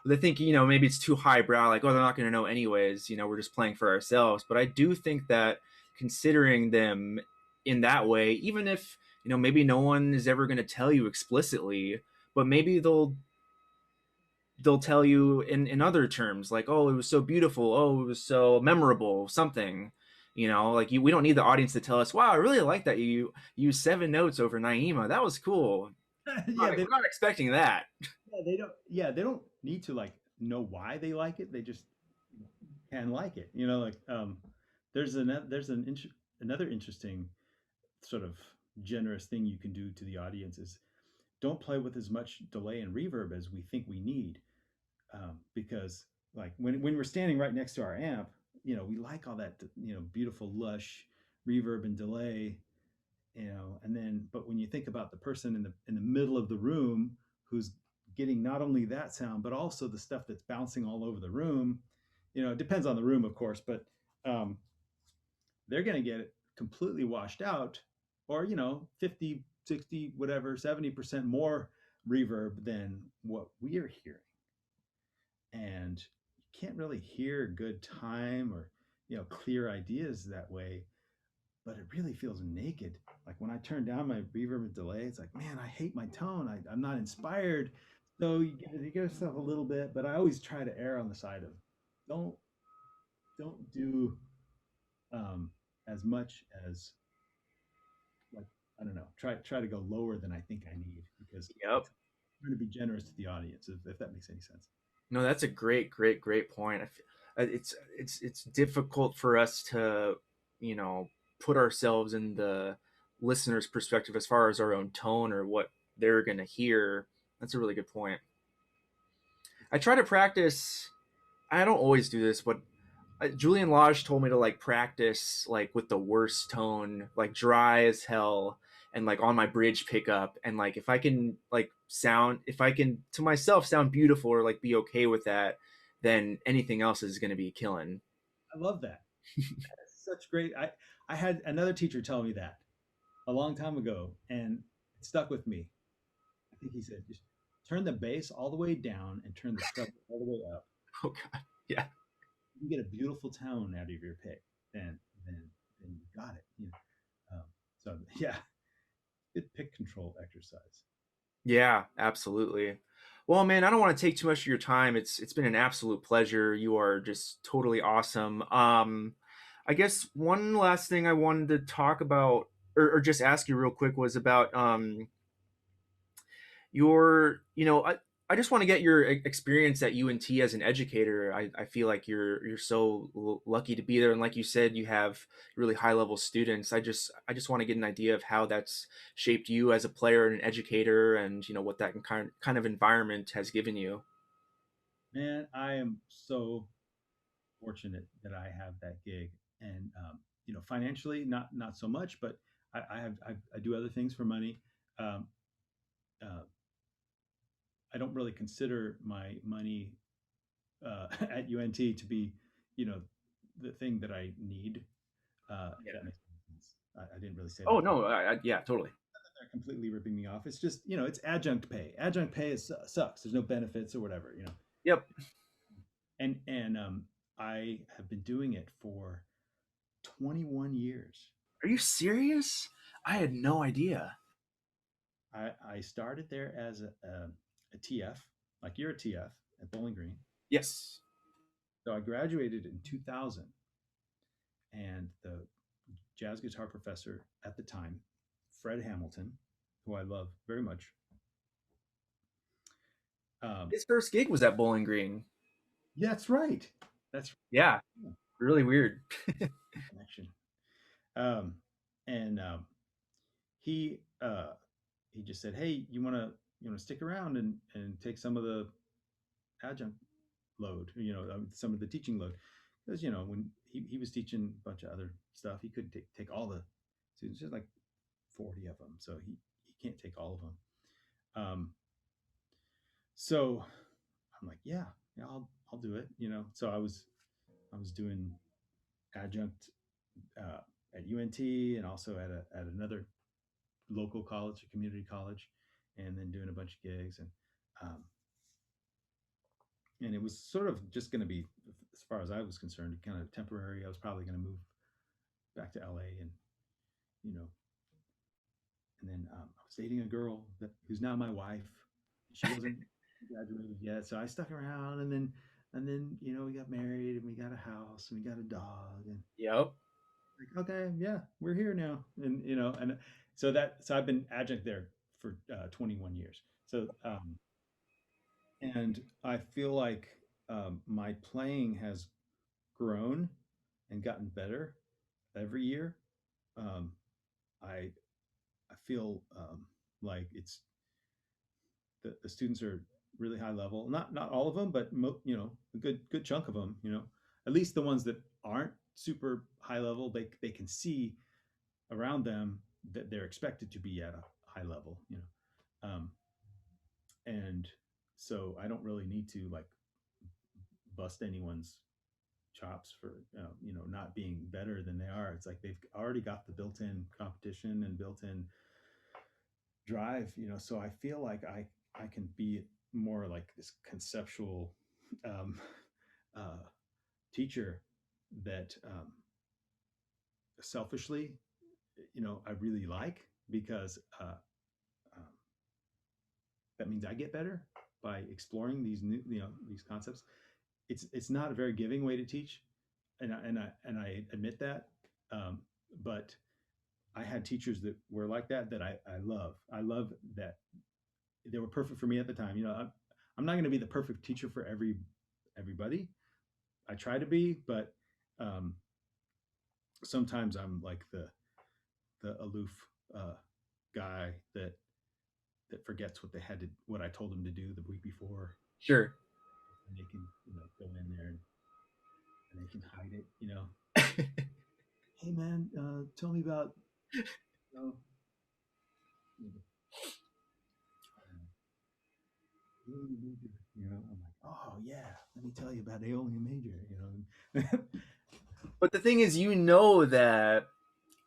They think, maybe it's too highbrow, like, oh, they're not going to know anyways, we're just playing for ourselves. But I do think that considering them in that way, even if, maybe no one is ever going to tell you explicitly, but maybe they'll tell you in other terms, like, oh, it was so beautiful, oh, it was so memorable, something. Like, we don't need the audience to tell us, wow, I really like that you used 7 notes over Naima, that was cool. yeah, We're not expecting that. they don't. Yeah, they don't need to like know why they like it. They just can like it. Like another interesting sort of generous thing you can do to the audience is don't play with as much delay and reverb as we think we need, because like when we're standing right next to our amp, we like all that beautiful lush reverb and delay, and then but when you think about the person in the middle of the room who's getting not only that sound but also the stuff that's bouncing all over the room, it depends on the room of course, but um, they're going to get it completely washed out, or 50, 60, whatever, 70% more reverb than what we are hearing. And you can't really hear good time or clear ideas that way, but it really feels naked. Like when I turn down my reverb and delay, it's like, man, I hate my tone. I'm not inspired. So you give yourself a little bit, but I always try to err on the side of don't don't do um, as much as, like, I don't know, try to go lower than I think I need, because Yep. it's trying to be generous to the audience, if that makes any sense. No, that's a great point. It's difficult for us to, you know put ourselves in the listener's perspective as far as our own tone or what they're going to hear. That's a really good point. I try to practice. I don't always do this, but Julian Lodge told me to like practice like with the worst tone, like dry as hell, and like on my bridge pickup, and like if I can to myself sound beautiful or like be okay with that, then anything else is going to be killing. I love that. That's such great. I had another teacher tell me that a long time ago, and it stuck with me. I think he said, just turn the bass all the way down and turn the treble all the way up. Oh god, yeah, You can get a beautiful tone out of your pick. Then, then, then you got it. So yeah, good pick control exercise. yeah, absolutely. Well, man, I don't want to take too much of your time. It's been an absolute pleasure. You are just totally awesome. I guess one last thing I wanted to talk about, or just ask you real quick, was about your I just want to get your experience at UNT as an educator. I feel like you're so lucky to be there, and like you said, you have really high level students. I just want to get an idea of how that's shaped you as a player and an educator, and what that kind of environment has given you. Man, I am so fortunate that I have that gig, and financially, not so much, but I do other things for money. Um, uh, I don't really consider my money at UNT to be, you know, the thing that I need. If that Yeah. makes sense. I didn't really say Oh that. no, yeah, totally. They're completely ripping me off. It's just, it's adjunct pay. Adjunct pay sucks. There's no benefits or whatever. Yep. And I have been doing it for 21 years. Are you serious? I had no idea. I started there as a TF, like you're a TF at Bowling Green. Yes. So I graduated in 2000, and the jazz guitar professor at the time, Fred Hamilton, who I love very much. Um, His first gig was at Bowling Green. yeah, that's right. That's Yeah, right. really weird. Connection. Um, and he uh, he just said, "Hey, you want to stick around and take some of the adjunct load, some of the teaching load, because when he was teaching a bunch of other stuff, he couldn't take all the students. Just like 40 of them, so he can't take all of them. So I'm like, yeah, yeah, I'll do it. So I was doing adjunct at UNT, and also at another local college, a community college, and then doing a bunch of gigs, um, and it was sort of just going to be, as far as I was concerned, kind of temporary. I was probably going to move back to LA, and you know, and then I was dating a girl who's now my wife. She wasn't graduated yet, so I stuck around, and then we got married, and we got a house, and we got a dog, and Yep. like, okay, yeah, we're here now, and so I've been adjunct there for 21 years. So and I feel like my playing has grown and gotten better every year. Um, I I feel like the students are really high level. Not all of them, but a good chunk of them. At least the ones that aren't super high level, they can see around them that they're expected to be at a high level. And so I don't really need to like bust anyone's chops for not being better than they are. It's like they've already got the built-in competition and built-in drive. So I feel like I can be more like this conceptual um, uh, teacher that selfishly, I really like, because um, that means I get better by exploring these new these concepts. It's not a very giving way to teach, and I admit that. But I had teachers that were like that I love. I love that they were perfect for me at the time. I'm not going to be the perfect teacher for everybody. I try to be, but um, sometimes I'm like the aloof uh, guy that forgets what I told them to do the week before, Sure. and they can go in there, and they can hide it. Hey man, tell me about you know, Aeolian Major. I'm like, oh yeah, let me tell you about Aeolian Major. But the thing is, that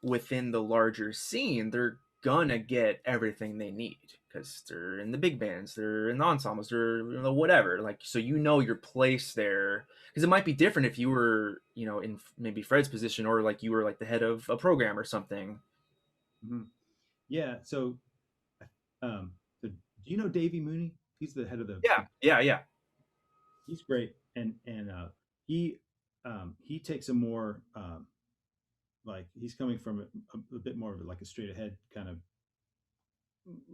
within the larger scene, they're gonna get everything they need because they're in the big bands, they're in the ensembles, they're whatever. Like, so your place there, because it might be different if you were in maybe Fred's position, or like you were like the head of a program or something. Mhm. Yeah. So do you know Davey Mooney? He's the head of Yeah, yeah, yeah. He's great, and he takes a more like, he's coming from a bit more of like a straight ahead kind of,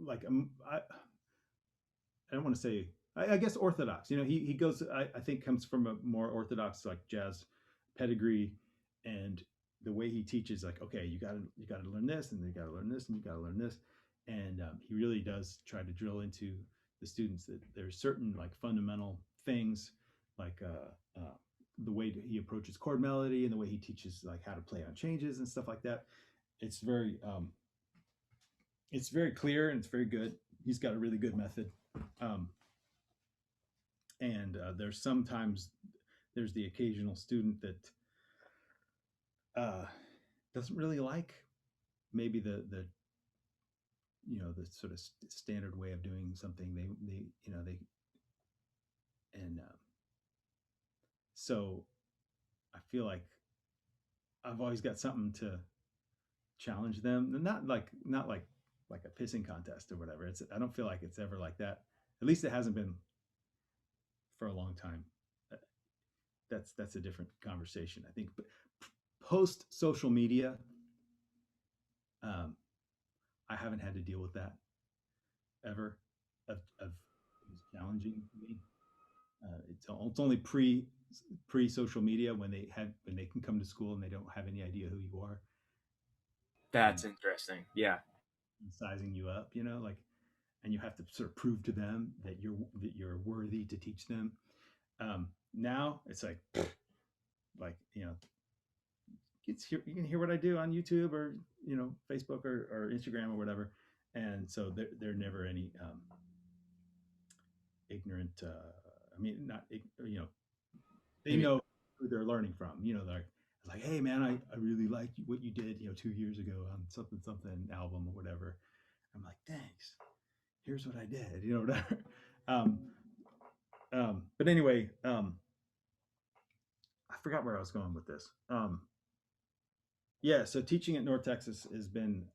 like, I don't want to say, I guess orthodox. He goes, I think, comes from a more orthodox like jazz pedigree, and the way he teaches, like, okay, you got to learn this, and you got to learn this, and you got to learn this, and he really does try to drill into the students that there's certain like fundamental things, like the way he approaches chord melody, and the way he teaches like how to play on changes and stuff like that. It's very clear, and it's very good. He's got a really good method. Um, and there's the occasional student that uh, doesn't really like maybe the sort of standard way of doing something. They and So I feel like I've always got something to challenge them, and not like a pissing contest or whatever. I don't feel like it's ever like that. At least it hasn't been for a long time. Uh, that's a different conversation, I think. But post social media, um, I haven't had to deal with that ever, of things challenging me. It's only pre social media, when they can come to school and they don't have any idea who you are, and That's interesting. Yeah. sizing you up, like, and you have to sort of prove to them that you're worthy to teach them. Now it's like, you can hear what I do on YouTube or Facebook or Instagram or whatever. And so they're never any ignorant. I mean, not they Maybe. know who they're learning from. They're like, hey man, I really like what you did 2 years ago on something something album or whatever. I'm like, thanks. Here's what I did. Whatever. Um, but anyway, I forgot where I was going with this. Yeah, so teaching at North Texas has been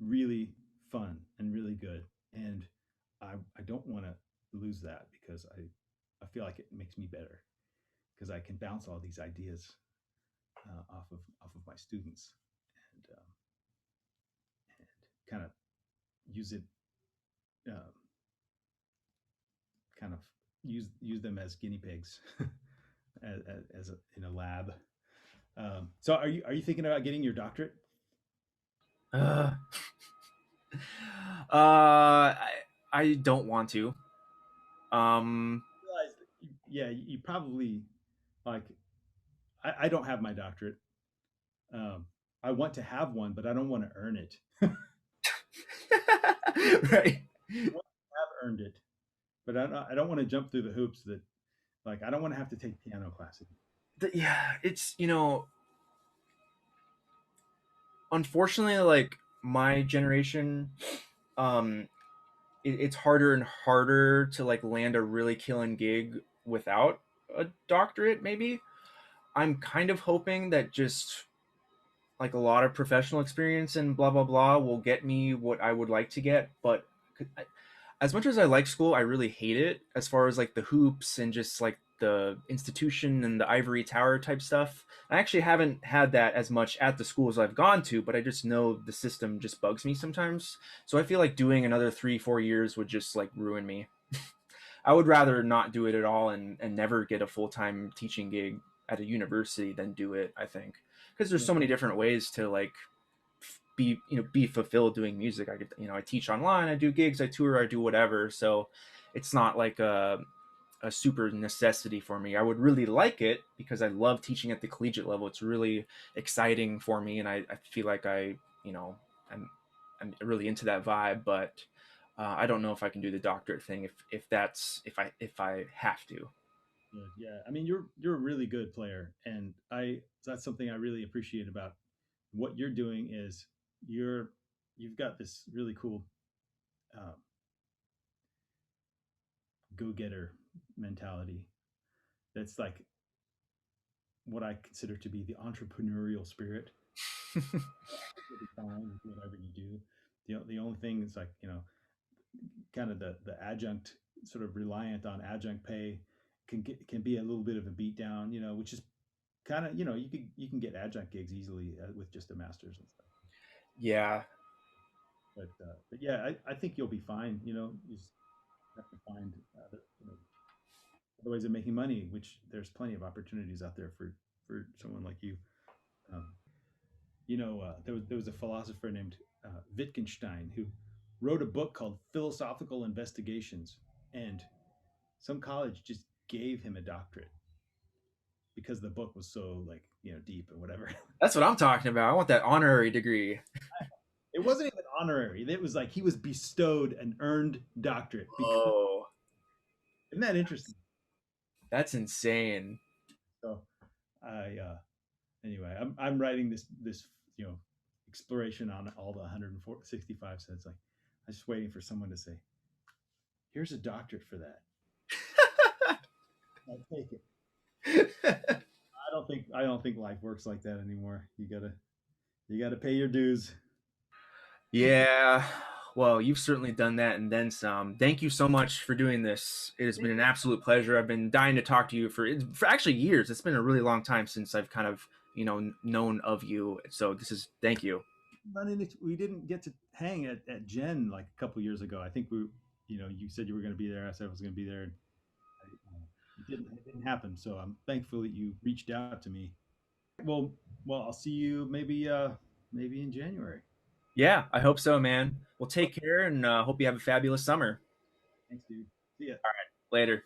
really fun and really good, and I don't want to lose that because I feel like it makes me better because I can bounce all these ideas off of my students and kind of use it um, kind of use them as guinea pigs as in a lab. So are you thinking about getting your doctorate? Uh, I, I don't want to. Um, Realize that yeah, you probably like. I don't have my doctorate. Um, I want to have one, but I don't want to earn it. right. I've earned it, but I don't want to jump through the hoops that like I don't want to have to take piano classes. Yeah, it's unfortunately like my generation, um, it's harder and harder to like land a really killing gig without a doctorate. Maybe I'm kind of hoping that just like a lot of professional experience and blah blah blah will get me what I would like to get, but as much as I like school, I really hate it as far as like the hoops and just like the institution and the ivory tower type stuff. I actually haven't had that as much at the schools I've gone to, but I just know the system just bugs me sometimes. So I feel like doing another 3 4 years would just like ruin me. I would rather not do it at all and never get a full time teaching gig at a university than do it, I think. Because there's Yeah, so many different ways to like be fulfilled doing music. I could I teach online, I do gigs, I tour, I do whatever. So it's not like a super necessity for me. I would really like it because I love teaching at the collegiate level. It's really exciting for me, and I feel like you know I'm I'm really into that vibe. But I don't know if I can do the doctorate thing if I have to. yeah, yeah. I mean, you're a really good player, and that's something I really appreciate about what you're doing is you're you've got this really cool um, go getter mentality that's like what I consider to be the entrepreneurial spirit. I think you'll be fine with whatever you do. The only thing is like kind of the adjunct sort of reliant on adjunct pay can be a little bit of a beatdown, which is kind of you can get adjunct gigs easily with just a master's and stuff. Yeah, But yeah, I think you'll be fine. You just have to find other ways of making money, which there's plenty of opportunities out there for someone like you. Um, there was a philosopher named Wittgenstein who wrote a book called Philosophical Investigations, and some college just gave him a doctorate because the book was so like deep or whatever. that's what I'm talking about. I want that honorary degree. It wasn't even honorary. It was like he was bestowed an earned doctorate because Oh, isn't that interesting? that's insane. So I anyway, I'm writing this you know exploration on all the 165 cents. Like I'm just waiting for someone to say, "Here's a doctorate for that." I'll take it. I don't think life works like that anymore. You gotta pay your dues. Yeah. Well, you've certainly done that and then some. Thank you so much for doing this. It has been an absolute pleasure. I've been dying to talk to you for actually years. It's been a really long time since I've kind of, known of you. So this is thank you. We didn't get to hang at Gen like a couple years ago. I think you said you were going to be there. I said I was going to be there, and it didn't happen. So I'm thankful that you reached out to me. Well, well, I'll see you maybe in January. Yeah, I hope so, man. Well, take care and hope you have a fabulous summer. Thanks, dude. See ya. Later.